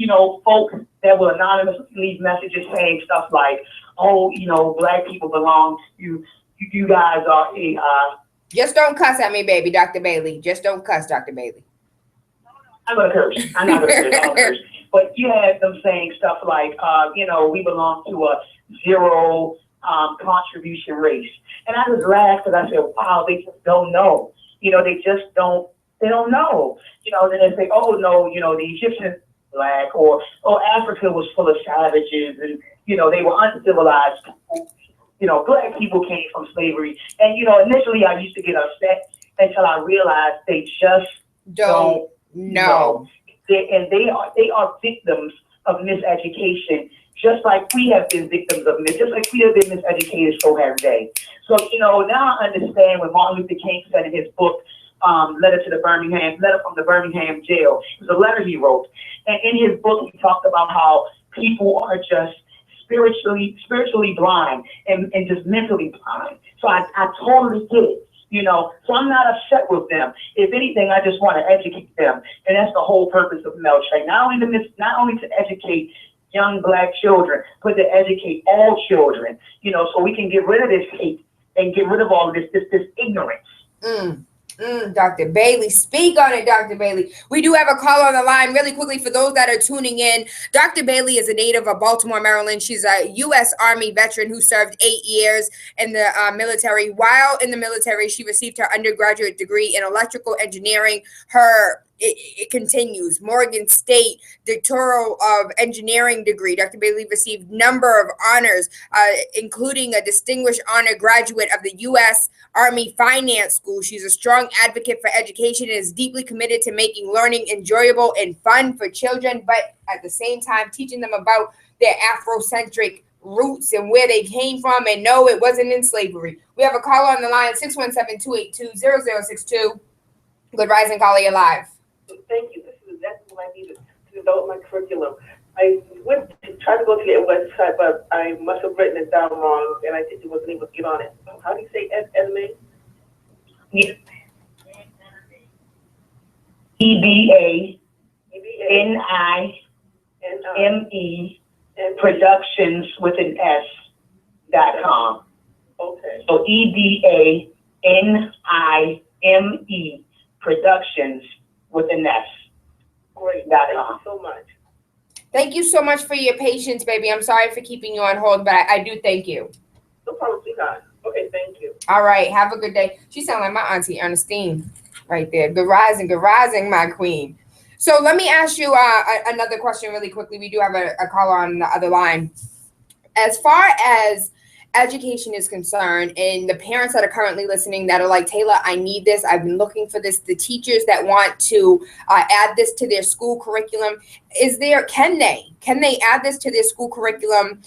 folks that will anonymously leave messages saying stuff like, Black people belong to. You guys are Just don't cuss at me, baby, Dr. Bailey. Just don't cuss, Dr. Bailey. I'm gonna curse. I'm not gonna curse. I don't curse. But you have them saying stuff like, we belong to a zero contribution race, and I just laughed because I said, wow, they just don't know. They just don't. They don't know. Then they say, oh no, the Egyptians Black, or Africa was full of savages, and they were uncivilized people. Black people came from slavery. And, initially I used to get upset until I realized they just don't know. They are victims of miseducation, just like we have been victims of just like we have been miseducated, so have they. So, now I understand when Martin Luther King said in his book, letter from the Birmingham jail. It was a letter he wrote. And in his book, he talked about how people are just spiritually blind and just mentally blind. So I totally get it, so I'm not upset with them. If anything, I just want to educate them. And that's the whole purpose of Milkshake. Not only to educate young Black children, but to educate all children, so we can get rid of this hate and get rid of all of this ignorance. Dr. Bailey, speak on it, Dr. Bailey. We do have a call on the line really quickly for those that are tuning in. Dr. Bailey is a native of Baltimore, Maryland. She's a U.S. Army veteran who served 8 years in the military. While in the military, she received her undergraduate degree in electrical engineering. It continues. Morgan State Doctoral of Engineering degree. Dr. Bailey received number of honors, including a distinguished honor graduate of the U.S. Army Finance School. She's a strong advocate for education and is deeply committed to making learning enjoyable and fun for children, but at the same time teaching them about their Afrocentric roots and where they came from. And no, it wasn't in slavery. We have a caller on the line, 617-282-0062. Good Rising, caller, you're live. Thank you. This is exactly what I needed to develop my curriculum. I went to try to go to their website, but I must have written it down wrong, and I think it wasn't able to get on it. How do you say anime? EBA. NIME Productions with an S.com. Okay. So EDANIME Productions with an S. Great. Thank you so much. Thank you so much for your patience, baby. I'm sorry for keeping you on hold, but I do thank you. No problem, sweetheart. Okay, thank you. All right, have a good day. She sounds like my auntie Ernestine right there. Good rising, my queen. So let me ask you another question really quickly. We do have a caller on the other line. As far as education is concerned, and the parents that are currently listening that are like, Tayla, I need this. I've been looking for this. The teachers that want to add this to their school curriculum, can they add this to their school curriculum?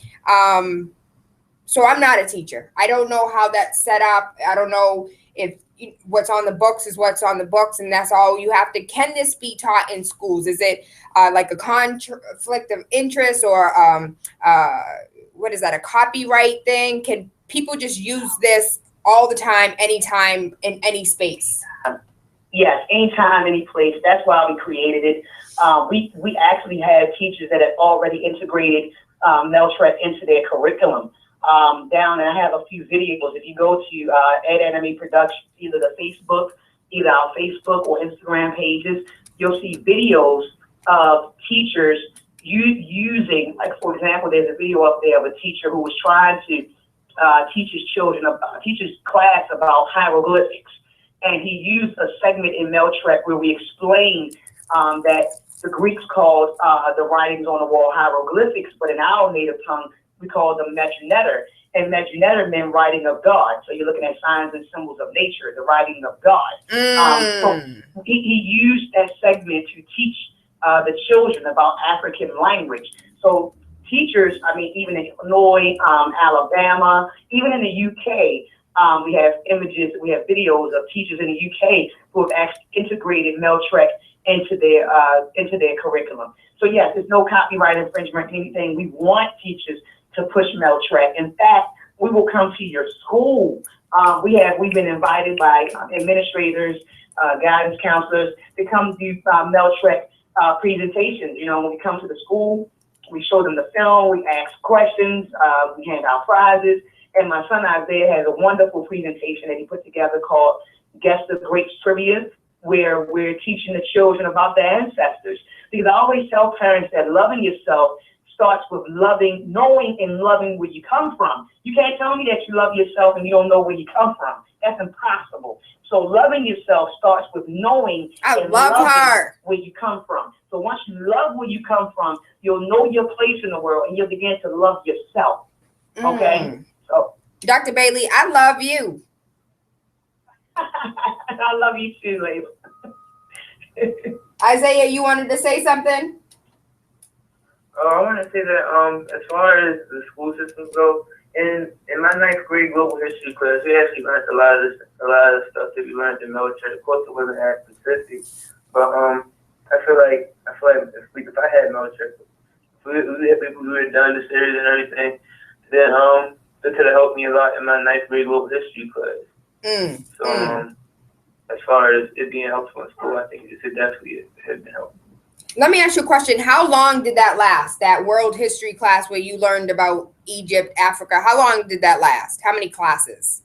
So I'm not a teacher. I don't know how that's set up. I don't know if what's on the books is what's on the books, and that's all you have to. Can this be taught in schools? Is it like a conflict of interest, or what is that, a copyright thing? Can people just use this all the time, anytime, in any space? Yes, anytime, any place. That's why we created it. We actually have teachers that have already integrated Meltrek into their curriculum. And I have a few videos. If you go to Ed Anime Productions, either our Facebook or Instagram pages, you'll see videos of teachers using, like, for example, there's a video up there of a teacher who was trying to teach his class about hieroglyphics. And he used a segment in Meltrek where we explained that the Greeks called the writings on the wall hieroglyphics, but in our native tongue, we call them metronetter. And metronetter meant writing of God. So you're looking at signs and symbols of nature, the writing of God. So he used that segment to teach the children about African language. So teachers, even in Illinois, Alabama, even in the UK, we have images, we have videos of teachers in the UK who have actually integrated Meltrek into their curriculum. So yes, there's no copyright infringement, anything. We want teachers to push Meltrek. In fact, we will come to your school. We've been invited by administrators, guidance counselors to come do Meltrek presentations. When we come to the school, we show them the film, we ask questions, we hand out prizes. And my son Isaiah has a wonderful presentation that he put together called Guess the Great Trivia, where we're teaching the children about their ancestors. Because I always tell parents that loving yourself starts with knowing and loving where you come from. You can't tell me that you love yourself and you don't know where you come from. That's impossible. So loving yourself starts with knowing and loving where you come from. So once you love where you come from, you'll know your place in the world and you'll begin to love yourself. Okay? So, Dr. Bailey, I love you. I love you too, Layla. Isaiah, you wanted to say something? I want to say that as far as the school systems go, in my 9th grade global history class, we actually learned a lot of stuff that we learned in military. Of course, it wasn't as specific, but I feel like if I had military, if we had done the series and everything, then it could have helped me a lot in my 9th grade global history class. As far as it being helpful in school, I think it definitely has been helpful. Let me ask you a question. How long did that last? That world history class where you learned about Egypt, Africa, how long did that last? How many classes?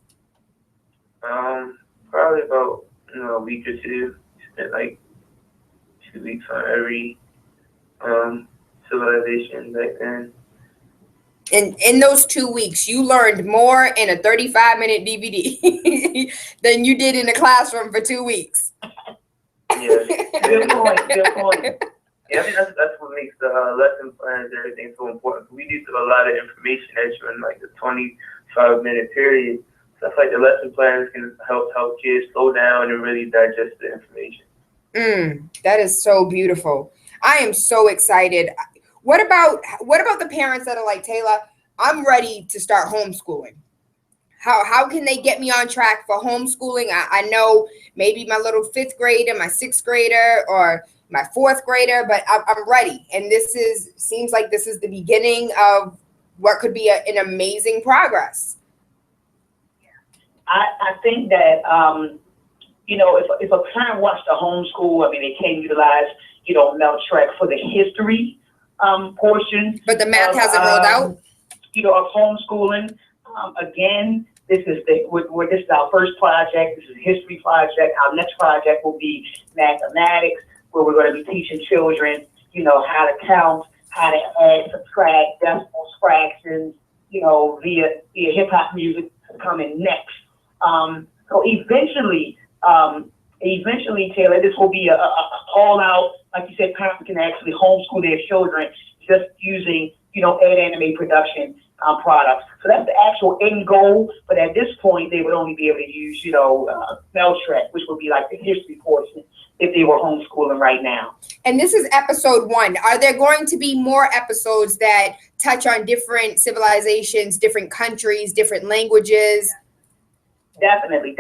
Probably about a week or two. Spent like 2 weeks on every civilization back then. And in those 2 weeks, you learned more in a 35-minute DVD than you did in a classroom for 2 weeks. Yeah. Good point. Yeah, I think that's what makes the lesson plans and everything so important. We do a lot of information at you in like the 25-minute period. So I feel like the lesson plans can help kids slow down and really digest the information. That is so beautiful. I am so excited. What about the parents that are like, Tayla, I'm ready to start homeschooling? How can they get me on track for homeschooling? I know maybe my little 5th grader, my 6th grader, or my 4th grader, but I'm ready. And seems like this is the beginning of what could be an amazing progress. I think that, if a parent wants to homeschool, they can utilize, Meltrek for the history portion. But the math hasn't rolled out? Of homeschooling. Again, this is our first project. This is a history project. Our next project will be mathematics, where we're going to be teaching children, how to count, how to add, subtract, decimals, fractions, via hip hop music coming next. So eventually, Tayla, this will be a all out, like you said, parents can actually homeschool their children just using, Ed Anime production products. So that's the actual end goal. But at this point, they would only be able to use, Meltrek, which would be like the history portion if they were homeschooling right now. And this is episode 1. Are there going to be more episodes that touch on different civilizations, different countries, different languages? Definitely.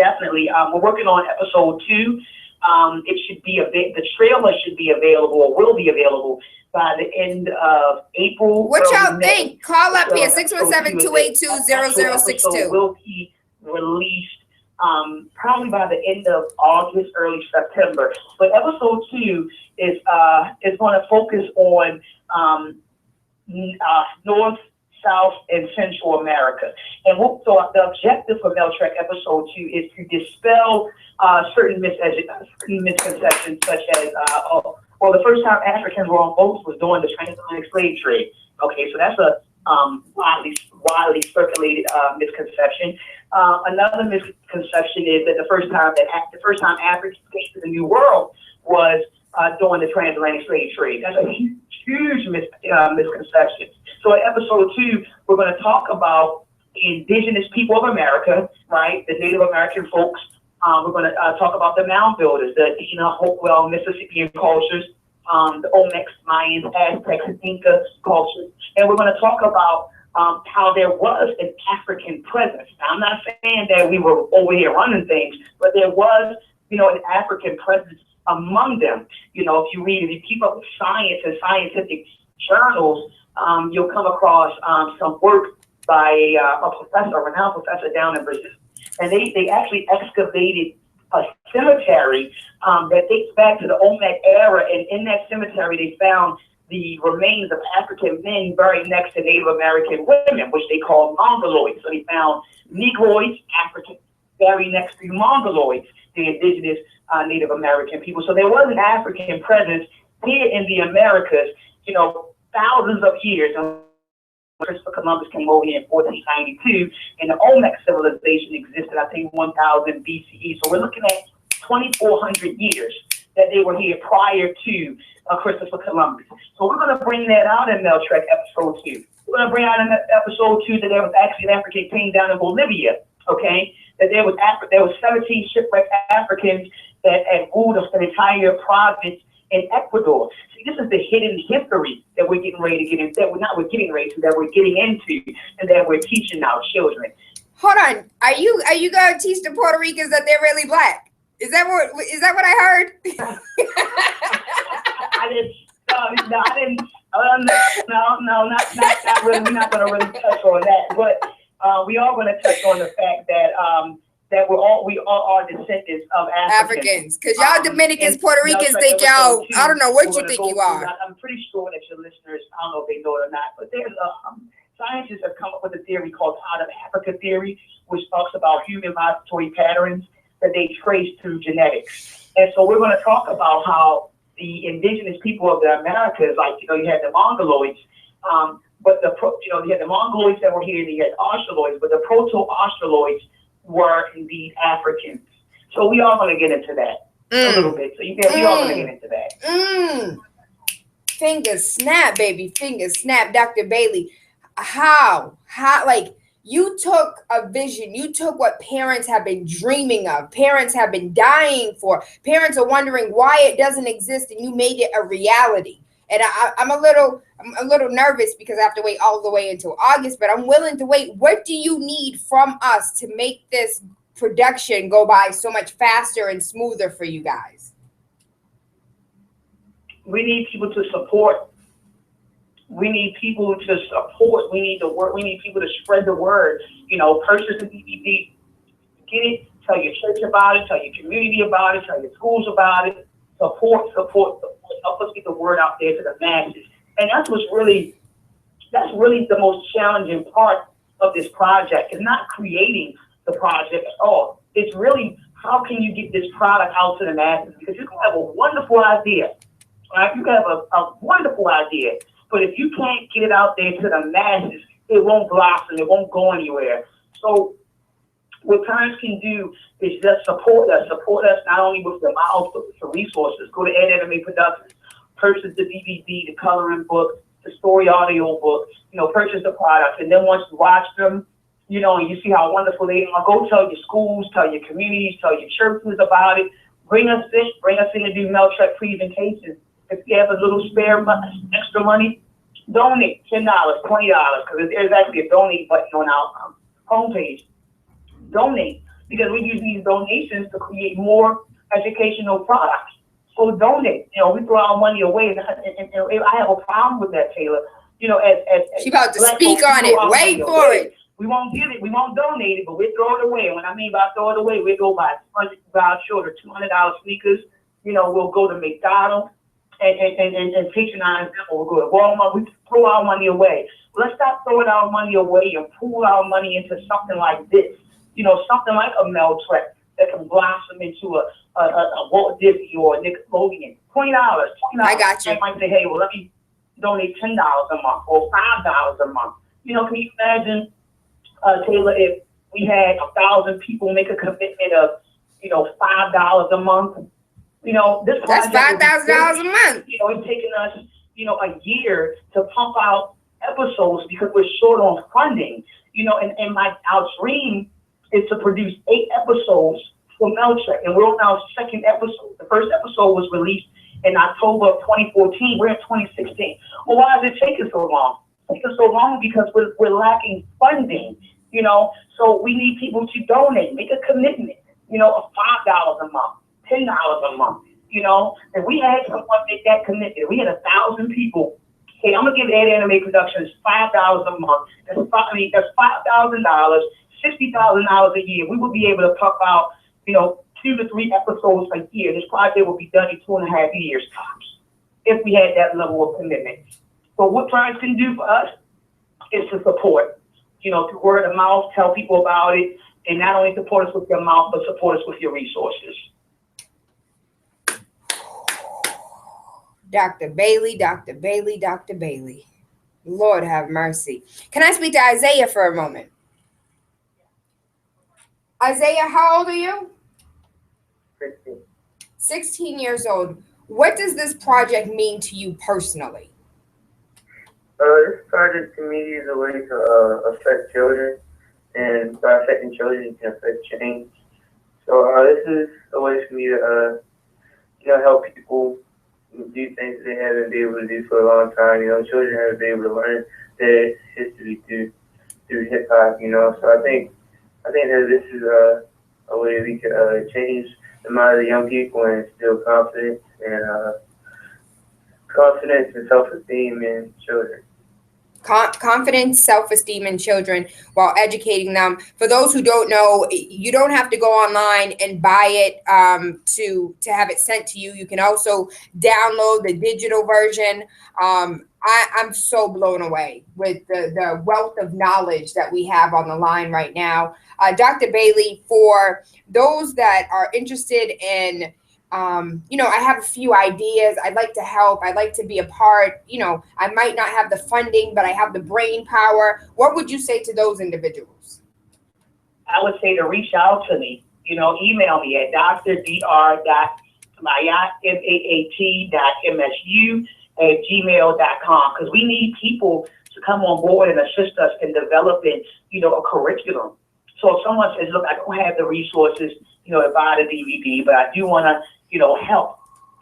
We're working on episode 2. It should be the trailer should be available or will be available by the end of April. What y'all think? Call up here, 617-282-0062. Will be released probably by the end of August, early September. But episode 2 is going to focus on North, South, and Central America. And so the objective for Meltrek episode 2 is to dispel certain misconceptions, such as, the first time Africans were on boats was during the transatlantic slave trade. Okay, so that's a widely circulated misconception. Another misconception is that the first time Africans came to the New World was during the transatlantic slave trade. That's a huge misconception. So in episode 2, we're going to talk about the indigenous people of America, right? The Native American folks. We're going to talk about the mound builders, the Hopewell, Mississippian cultures, the Olmecs, Mayans, Aztecs, and Inca cultures. And we're going to talk about how there was an African presence. Now, I'm not saying that we were over here running things, but there was, an African presence among them. If you keep up with science and scientific journals, you'll come across some work by a renowned professor down in Brazil. And they actually excavated a cemetery that dates back to the Olmec era. And in that cemetery, they found the remains of African men buried next to Native American women, which they call Mongoloids. So they found Negroids, African, buried next to Mongoloids, the indigenous Native American people. So there was an African presence here in the Americas, thousands of years. Christopher Columbus came over here in 1492, and the Olmec civilization existed, I think, 1000 BCE. So we're looking at 2,400 years that they were here prior to Christopher Columbus. So we're going to bring that out in Meltrek episode 2. We're going to bring out in episode 2 that there was actually an African king down in Bolivia, okay? That there was 17 shipwrecked Africans that had ruled an entire province in Ecuador. See, this is the hidden history that we're getting ready to get into, that we're getting into, and that we're teaching our children. Hold on. Are you gonna teach the Puerto Ricans that they're really black? Is that what I heard? I didn't. Not really. We're not gonna really touch on that, but we are gonna touch on the fact that we all are descendants of Africans. Because y'all Dominicans, Puerto Ricans think y'all, I don't know what you think you are. I'm pretty sure that your listeners, I don't know if they know it or not, but there's scientists have come up with a theory called Out of Africa theory, which talks about human migratory patterns that they trace through genetics. And so we're going to talk about how the indigenous people of the Americas, like, you had the Mongoloids, but you had the Mongoloids that were here, and you had Australoids, but the Proto-Australoids were indeed Africans. So we are going to get into that a little bit. So we are going to get into that. Fingers snap, baby. Fingers snap. Dr. Bailey, how, like, you took a vision. You took what parents have been dreaming of. Parents have been dying for. Parents are wondering why it doesn't exist, and you made it a reality. And I'm a little nervous because I have to wait all the way until August, but I'm willing to wait. What do you need from us to make this production go by so much faster and smoother for you guys? We need people to support. We need people to support. We need the word. We need people to spread the word. Purchase the DVD, get it. Tell your church about it. Tell your community about it. Tell your schools about it. Support. help us get the word out there to the masses. And that's really the most challenging part of this project. It's not creating the project at all. It's really how can you get this product out to the masses? Because you can have a wonderful idea, right? You can have a wonderful idea, but if you can't get it out there to the masses, it won't blossom, it won't go anywhere. So what parents can do is just support us not only with the mouth, but with the resources. Go to Ed Anime Productions, purchase the DVD, the coloring book, the story audio book, purchase the products. And then once you watch them, and you see how wonderful they are, go tell your schools, tell your communities, tell your churches about it. Bring us in to do Meltrek presentations. If you have a little spare extra money, donate $10, $20, because there's actually a donate button on our homepage. Donate, because we use these donations to create more educational products. So donate. We throw our money away, and I have a problem with that, Tayla. As she about to speak on it. Wait for it. We won't give it. We won't donate it, but we throw it away. And when I mean by throw it away, we go buy our children $200 sneakers. We'll go to McDonald's and patronize them, or we'll go to Walmart. We throw our money away. Let's stop throwing our money away and pool our money into something like this. Something like a Meltrek that can blossom into a Walt Disney or a Nickelodeon. $20. I got you. I might say, hey, well, let me donate $10 a month or $5 a month. Can you imagine, Tayla, if we had 1,000 people make a commitment of, $5 a month? This that's $5,000 a month. It's taking us, a year to pump out episodes because we're short on funding. And our dream is to produce 8 episodes for Meltrek, and we're on our second episode. The first episode was released in October of 2014. We're in 2016. Well, why does it take us so long? It takes us so long because we're lacking funding, So we need people to donate, make a commitment, of $5 a month, $10 a month, And we had someone make that commitment. We had 1,000 people. Hey, I'm gonna give Ed Anime Productions $5 a month. That's $5,000, $60,000 a year. We will be able to pump out, 2 to 3 episodes a year. This project will be done in 2.5 years tops if we had that level of commitment. So what parents can do for us is to support, through word of mouth, tell people about it, and not only support us with your mouth, but support us with your resources. Dr. Bailey, Dr. Bailey, Dr. Bailey. Lord have mercy. Can I speak to Isaiah for a moment? Isaiah, how old are you? 16. 16 years old. What does this project mean to you personally? This project to me is a way to affect children, and by affecting children, you can affect change. So this is a way for me to, help people do things they haven't been able to do for a long time. Children haven't been able to learn their history through hip hop. So I think that this is a way we can change the mind of the young people and instill confidence and self-esteem in children. Confidence, self-esteem in children while educating them. For those who don't know, you don't have to go online and buy it to have it sent to you. You can also download the digital version. I'm so blown away with the wealth of knowledge that we have on the line right now. Dr. Bailey, for those that are interested in I have a few ideas. I'd like to help. I'd like to be a part. I might not have the funding, but I have the brain power. What would you say to those individuals? I would say to reach out to me. Email me at dr.maat.msu@gmail.com, because we need people to come on board and assist us in developing, a curriculum. So if someone says, look, I don't have the resources, to buy the DVD, but I do want to, help.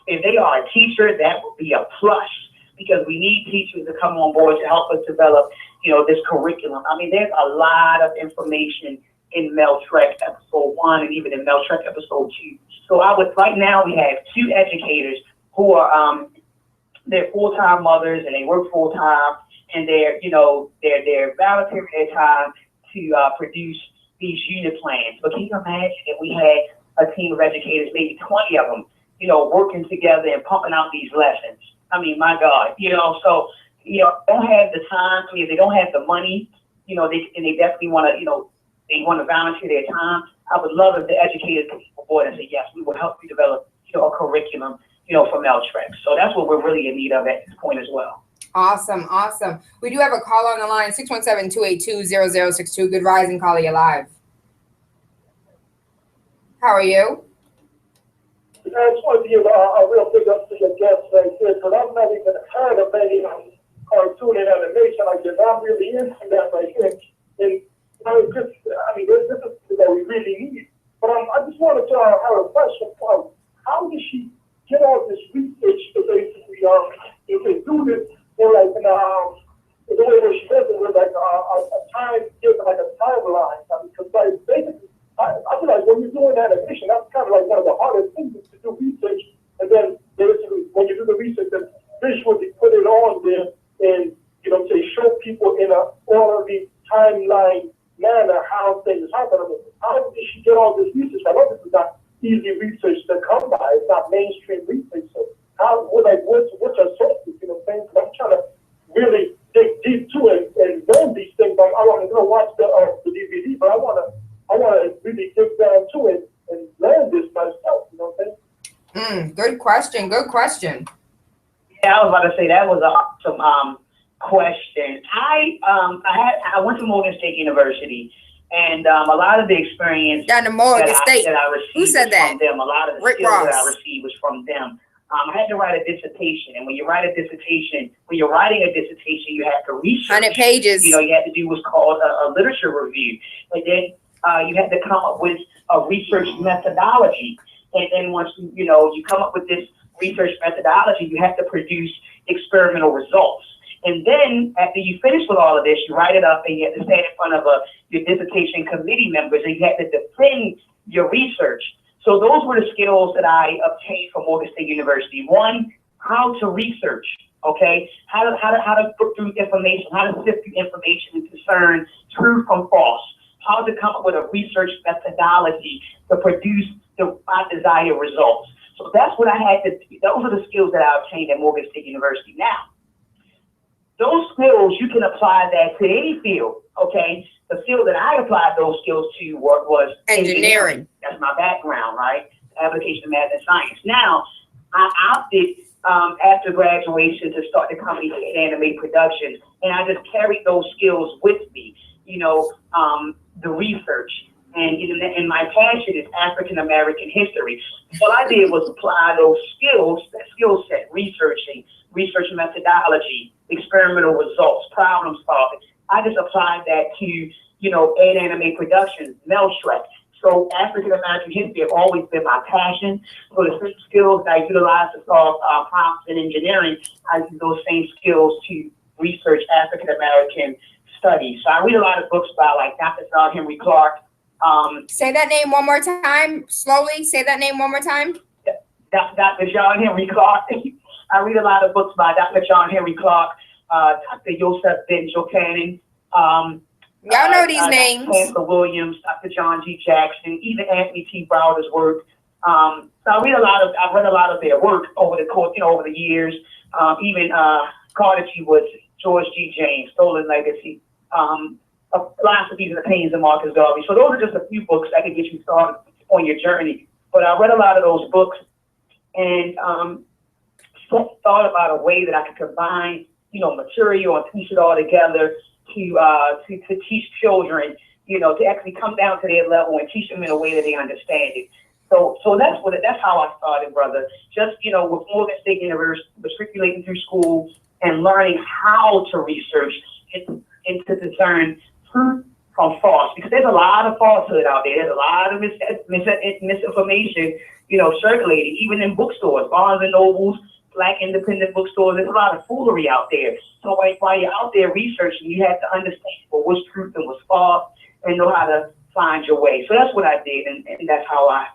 If they are a teacher, that would be a plus, because we need teachers to come on board to help us develop, this curriculum. I mean, there's a lot of information in Meltrek episode 1 and even in Meltrek episode 2. So right now we have 2 educators who are, they're full-time mothers and they work full-time, and they're volunteering their time to produce these unit plans. But can you imagine if we had a team of educators, maybe 20 of them, working together and pumping out these lessons. I mean, my God, so, don't have the time. I mean, they don't have the money, they definitely want to, they want to volunteer their time. I would love if the educators could come aboard and say, yes, we will help you develop, a curriculum, for Meltrek. So that's what we're really in need of at this point as well. Awesome. We do have a call on the line, 617-282-0062. Good rising, caller, you're live. How are you? I just want to give a real big up to your guests right here, because I've not even heard of any cartoon and animation like this. I'm really into that right here. And this is what we really need. But I just wanted to have a question. How did she get all this research to basically if they do this in the way that she does it with a time, given like a timeline? Because basically, I feel like when you're doing animation, that's kind of like one of the hardest things to do research. And then basically, when you do the research, then visually put it on there and, show people in a orderly timeline manner how things happen. I mean, how did she get all this research? I know this is not easy research to come by. It's not mainstream research. So what's her sources? You know what I'm saying? I'm trying to really dig deep to it and learn these things. I want to go watch the DVD, but I want to really dig down to it and learn this myself. You know what I'm saying? Good question. Yeah, I was about to say that was an awesome question. I went to Morgan State University, and a lot of the experience Down to Morgan State. that I received Who said was that? from them. A lot of the Rick skills Ross. that I received was from them. I had to write a dissertation, and when you're writing a dissertation, you have to research. 100 pages. You had to do what's called a literature review, and then you had to come up with a research methodology. And then once you come up with this research methodology, you have to produce experimental results. And then after you finish with all of this, you write it up and you have to stand in front of your dissertation committee members and you have to defend your research. So those were the skills that I obtained from Morgan State University. One, how to research, okay? How to put through information, how to sift through information and discern truth from false. How to come up with a research methodology to produce my desired results. So that's what I had to do. Those are the skills that I obtained at Morgan State University. Now, those skills, you can apply that to any field, okay? The field that I applied those skills to was engineering. That's my background, right? Application of math and science. Now, I opted after graduation to start the company Animate Productions, and I just carried those skills with me, the research. And my passion is African American history. What I did was apply those skills, that skill set, research methodology, experimental results, problem solving. I just applied that to, Animate Productions, Meltrek. So African American history have always been my passion. So the same skills that I utilize to solve problems in engineering, I use those same skills to research African American studies. So I read a lot of books by like Dr. John Henry Clark. Say that name one more time. Slowly. Say that name one more time. Dr. John Henry Clark. I read a lot of books by Dr. John Henry Clark, Dr. Joseph Ben Jokanen. Y'all know these names. Dr. Williams, Dr. John G. Jackson, even Anthony T. Browder's work. So I've read a lot of their work over the course, over the years. Even Carter G. Woods, George G. James, Stolen Legacy, Philosophies and Opinions of Marcus Garvey. So those are just a few books that can get you started on your journey. But I read a lot of those books and thought about a way that I could combine, material and piece it all together to teach children, to actually come down to their level and teach them in a way that they understand it. So that's how I started, brother. Just, with Morgan State University, matriculating through school and learning how to research and to discern truth from false, because there's a lot of falsehood out there. There's a lot of misinformation, circulating, even in bookstores, Barnes and Nobles, Black independent bookstores. There's a lot of foolery out there. So while you're out there researching, you have to understand what's truth and what's false and know how to find your way. So that's what I did, and that's how I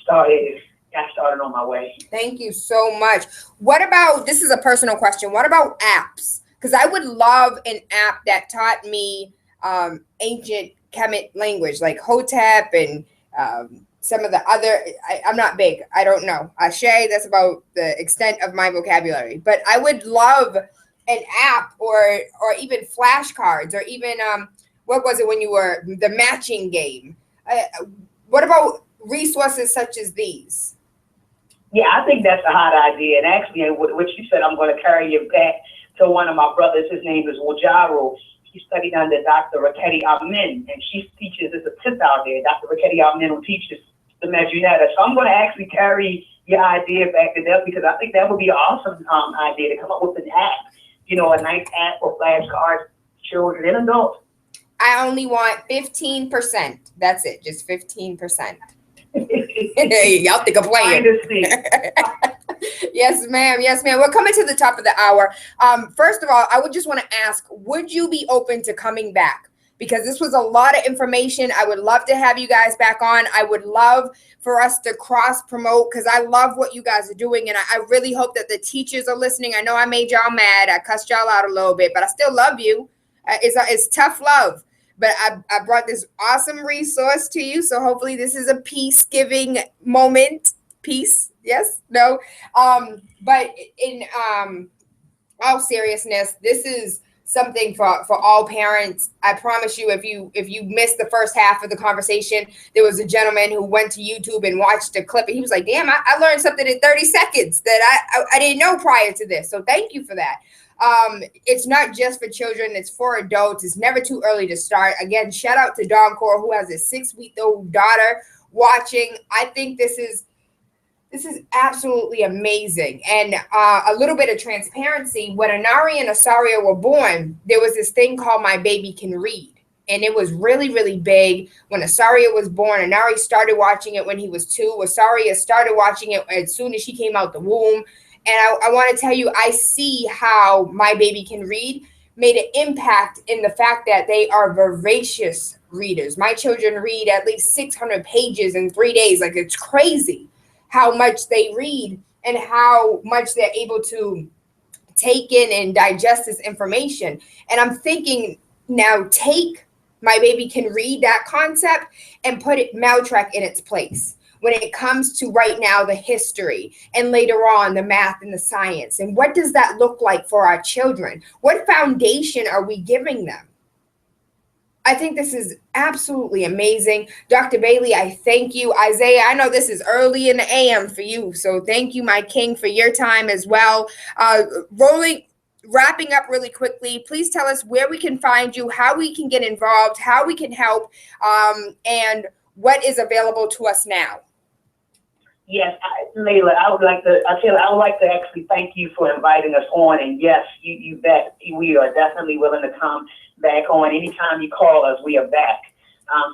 got started on my way. Thank you so much. What about, this is a personal question, what about apps? Because I would love an app that taught me ancient Kemet language, like Hotep and some of the other, I'm not big. I don't know. Shay, that's about the extent of my vocabulary. But I would love an app or even flashcards or even what was it when you were the matching game? What about resources such as these? Yeah, I think that's a hot idea. And actually, what you said, I'm going to carry you back to one of my brothers. His name is Wajaro. He studied under Dr. Raketi Amin, and she teaches, there's a tip out there, Dr. Raketi Amin, who teaches the Medjunetta. So I'm going to actually carry your idea back to them because I think that would be an awesome idea to come up with an app, you know, a nice app for flashcards, children and adults. I only want 15%. That's it, just 15%. Y'all think I'm playing. Yes, ma'am. Yes, ma'am. We're coming to the top of the hour. First of all, I would just want to ask, would you be open to coming back? Because this was a lot of information. I would love to have you guys back on. I would love for us to cross promote because I love what you guys are doing. And I really hope that the teachers are listening. I know I made y'all mad. I cussed y'all out a little bit, but I still love you. It's tough love. But I brought this awesome resource to you. So hopefully this is a peace-giving moment. Peace. Yes? No? But in all seriousness, this is something for all parents. I promise you, if you missed the first half of the conversation, there was a gentleman who went to YouTube and watched a clip, and he was like, damn, I learned something in 30 seconds that I didn't know prior to this. So thank you for that. It's not just for children, it's for adults. It's never too early to start. Again, shout out to Don Core, who has a 6-week-old daughter watching. I think this is absolutely amazing. And a little bit of transparency, when Anari and Asaria were born, there was this thing called My Baby Can Read. And it was really, really big. When Asaria was born, Anari started watching it when he was 2. Asaria started watching it as soon as she came out the womb. And I want to tell you, I see how My Baby Can Read made an impact in the fact that they are voracious readers. My children read at least 600 pages in 3 days. Like, it's crazy how much they read and how much they're able to take in and digest this information. And I'm thinking now, take My Baby Can Read, that concept, and put it Meltrek in its place when it comes to right now the history and later on the math and the science. And what does that look like for our children? What foundation are we giving them? I think this is absolutely amazing. Dr. Bailey, I thank you. Isaiah, I know this is early in the AM for you, so thank you, my king, for your time as well. Wrapping up really quickly, please tell us where we can find you, how we can get involved, how we can help, and what is available to us now. Yes, Layla, I would like to actually thank you for inviting us on. And yes, you bet we are definitely willing to come back on. Anytime you call us, we are back.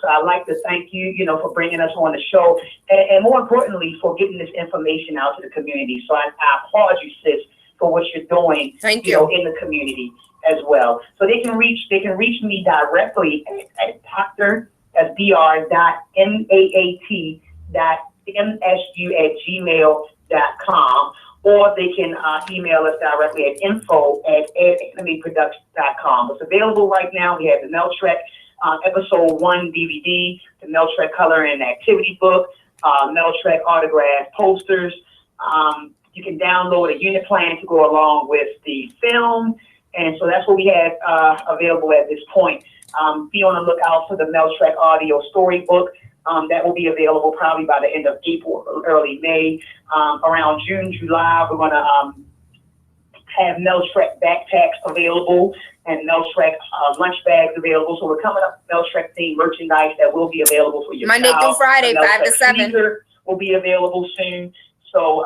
So I'd like to thank you, for bringing us on the show, and more importantly, for getting this information out to the community. So I applaud you, sis, for what you're doing, thank you. In the community as well. So they can reach me directly at dr.maat.msu@gmail.com, or they can email us directly at info@animeproductions.com. It's available right now. We have the Meltrek episode 1 DVD, the Meltrek color and activity book, Meltrek autograph posters. You can download a unit plan to go along with the film. And so that's what we have available at this point. Be on the lookout for the Meltrek audio storybook. That will be available probably by the end of April, early May. Around June, July, we're going to have Meltrek backpacks available and Meltrek lunch bags available. So we're coming up with Meltrek themed merchandise that will be available for your Monday through Friday, 5 to 7. Will be available soon. So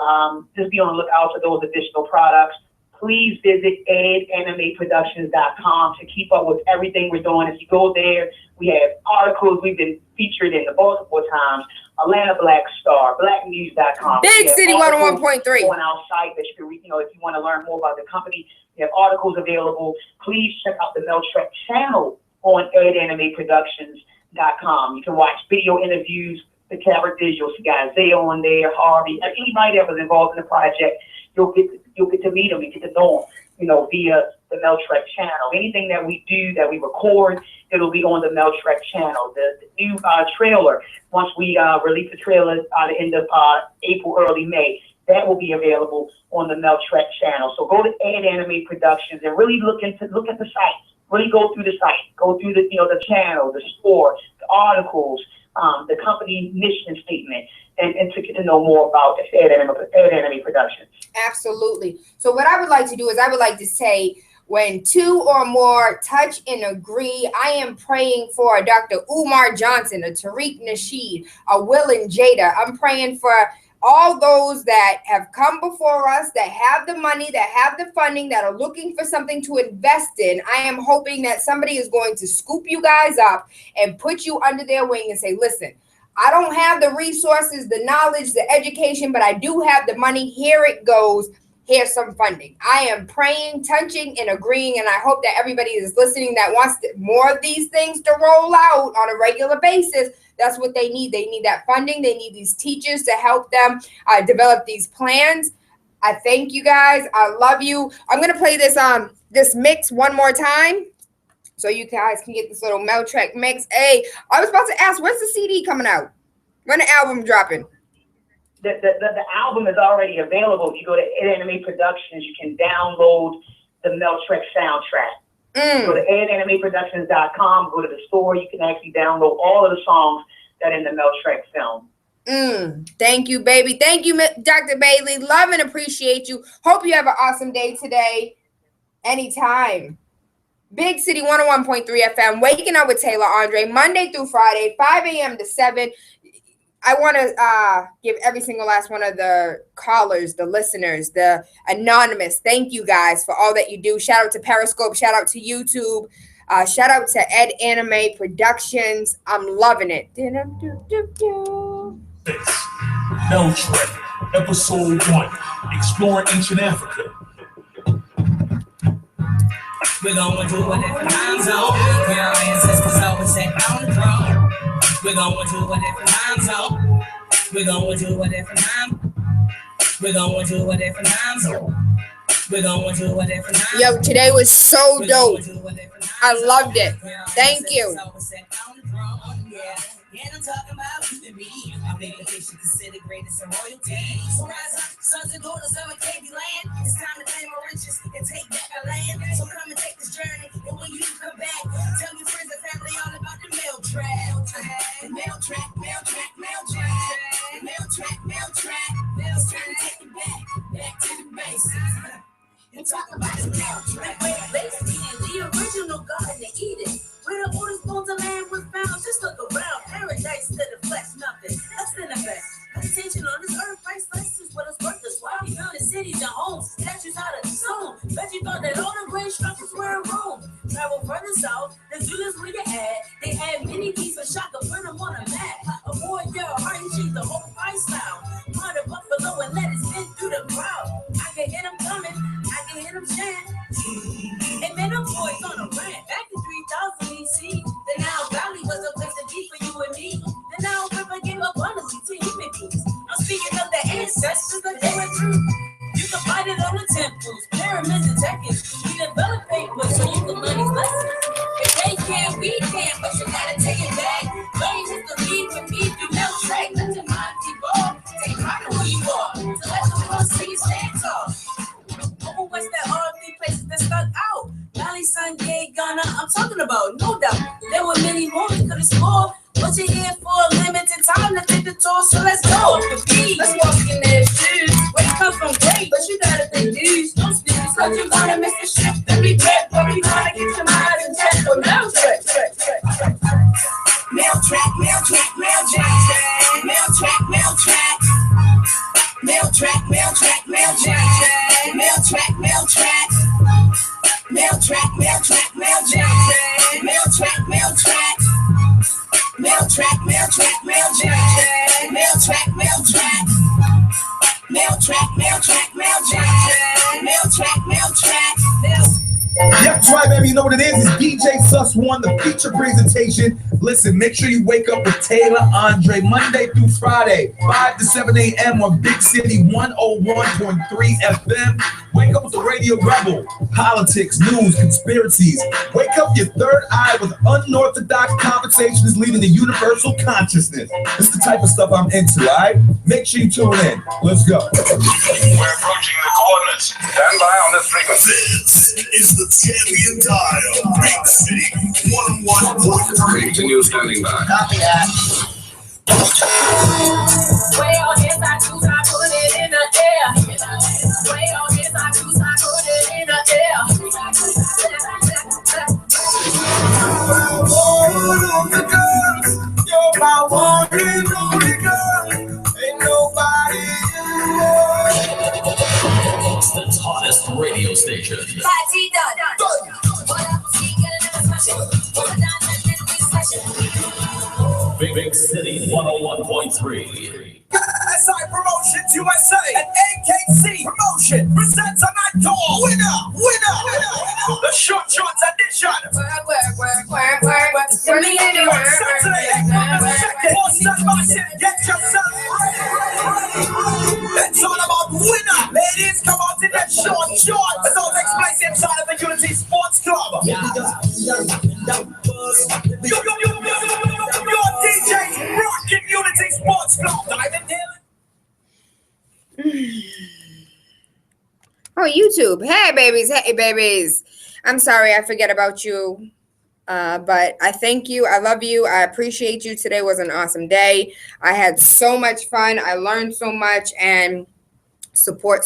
just be on the lookout for those additional products. Please visit edanimeproductions.com to keep up with everything we're doing. If you go there, we have articles. We've been featured in the multiple times. Atlanta Black Star, blacknews.com. Big City 101.3. On our site that you can read, if you want to learn more about the company, we have articles available. Please check out the Meltrek channel on edanimeproductions.com. You can watch video interviews, the characters. You'll see Isaiah on there, Harvey, anybody that was involved in the project. You'll get to meet them and get to know them, via the Meltrek channel. Anything that we do, that we record, it'll be on the Mel Trek channel. The new trailer, once we release the trailer at the end of April, early May, that will be available on the Mel Trek channel. So go to Ed Anime Productions and really look at the site. Really go through the site, go through the channel, the store, the articles, the company mission statement, and to get to know more about Ed Anime Productions. Absolutely. So what I would like to do is I would like to say, when two or more touch and agree, I am praying for a Dr. Umar Johnson, a Tariq Nasheed, a Will and Jada. I'm praying for all those that have come before us, that have the money, that have the funding, that are looking for something to invest in. I am hoping that somebody is going to scoop you guys up and put you under their wing and say, listen, I don't have the resources, the knowledge, the education, but I do have the money. Here it goes. Here's some funding. I am praying, touching, and agreeing, and I hope that everybody is listening that wants more of these things to roll out on a regular basis. That's what they need. They need that funding. They need these teachers to help them develop these plans. I thank you guys. I love you. I'm going to play this mix one more time so you guys can get this little Mel Trek mix. Hey, I was about to ask, when's the CD coming out? When the album dropping? The album is already available. If you go to Ed Anime Productions, you can download the Mel Trek soundtrack. Go to edanimeproductions.com, go to the store. You can actually download all of the songs that are in the Mel Trek film. Thank you, baby. Thank you, Dr. Bailey. Love and appreciate you. Hope you have an awesome day today. Anytime. Big City 101.3 FM, Waking Up with Tayla Andre, Monday through Friday, 5 a.m. to 7. I want to give every single last one of the callers, the listeners, the anonymous. Thank you guys for all that you do. Shout out to Periscope. Shout out to YouTube. Shout out to Ed Anime Productions. I'm loving it. Mel Trek, Episode 1, Exploring Ancient Africa. We're gonna do a different time zone. Where our ancestors always sat on the throne. We're gonna do a different time zone. We're gonna do a different time. We're gonna do a different time zone. We're gonna do a different time. Yo, today was so dope. I loved it. Thank you. Yeah, I'm talking about you and me. Our vacation considered greatest in royalty. So rise up, sons and daughters of a KB land. It's time to claim our riches and take back our land. So come and take this journey, and when you come back, tell your friends and family all about the Mel Trek. The Mel Trek, Mel Trek, Mel Trek. Mel Trek, Mel Trek. It's time to take it back to the basics. And talk about the Mel Trek. The original Garden of Eden. Where the oldest bones of man was found, just look around. Paradise to the flesh, nothing less than the best. Attention on this earth, priceless is what it's worth. That's why we build cities and homes, statues out of stone. Bet you thought that all the great structures were in Rome. Travel further south, the Zulus where you had. They had many keys for shock and put them on a map. Avoid your heart and change the whole lifestyle. Part of buffalo and let it spin through the crowd. I can hear them coming, I can hear them chant. And man, them boys on a rant. Back in 3000 BC, the Nile Valley was a place to be for you and me. The Nile River gave abundantly to human beings. I'm speaking of the ancestors that they went through. You can find it on the temples, pyramids, and temples. We develop paper so you can learn these lessons. If they can, we can, but you gotta take it back. Learn history with me through Mel Trek. Let your mind evolve. Take pride in who you are. To let the world see you stand tall. Over West, there are three places that stuck out. Valley, Sun, Gay, Ghana, I'm talking about, no doubt. There were many more we could explore, but you're here for a limited time to take the tour, so let's go. Let's walk in their shoes. Where you come from, great, but you gotta think these. No snooze, but you gotta miss the shift and regret, but we gotta get your mind in check for Mel Trek. Mel Trek, Mel Trek, Mel Trek, Mel Trek, Mel Trek. Mel Trek, Mel Trek, Mel Trek, Mel Trek, Mel Trek. Mel Trek, Mel Trek, Mel Trek, Mel Trek, Mel Trek. Mel Trek, Mel Trek, Mel Trek, Mel Trek, Mel Trek. Mel Trek, Mel Trek, Mel Trek, Mel Trek, Mel Trek. Yep, that's right, baby. You know what it is? It's DJ Sus One, the feature presentation. Listen, make sure you wake up with Tayla Andre Monday through Friday, 5 to 7 a.m. on Big City 101.3 FM. Wake up with the Radio Rebel. Politics, news, conspiracies. Wake up your third eye with unorthodox conversations leading to universal consciousness. This is the type of stuff I'm into, all right? Make sure you tune in. Let's go. We're approaching the coordinates. Stand by on this frequency. This is the champion dial. Big City 101.3. Continue standing by. Copy that. Way on his I choose, I put it in the air. Way on his I choose, I put it in the air. You're my one and only girl. Ain't nobody It's the hottest radio station. Big City 101.3. SI Promotions USA and AKC Promotion presents a night called Winner. The short shorts edition. Get yourself ready. It's all about winner. Ladies, come out in that short shorts. It all takes place inside of the Unity Sports Club. Your DJ's rocking Unity Sports Club. Diamond Hill. Oh, YouTube. Hey, babies. I'm sorry I forget about you. But I thank you. I love you. I appreciate you. Today was an awesome day. I had so much fun. I learned so much, and support.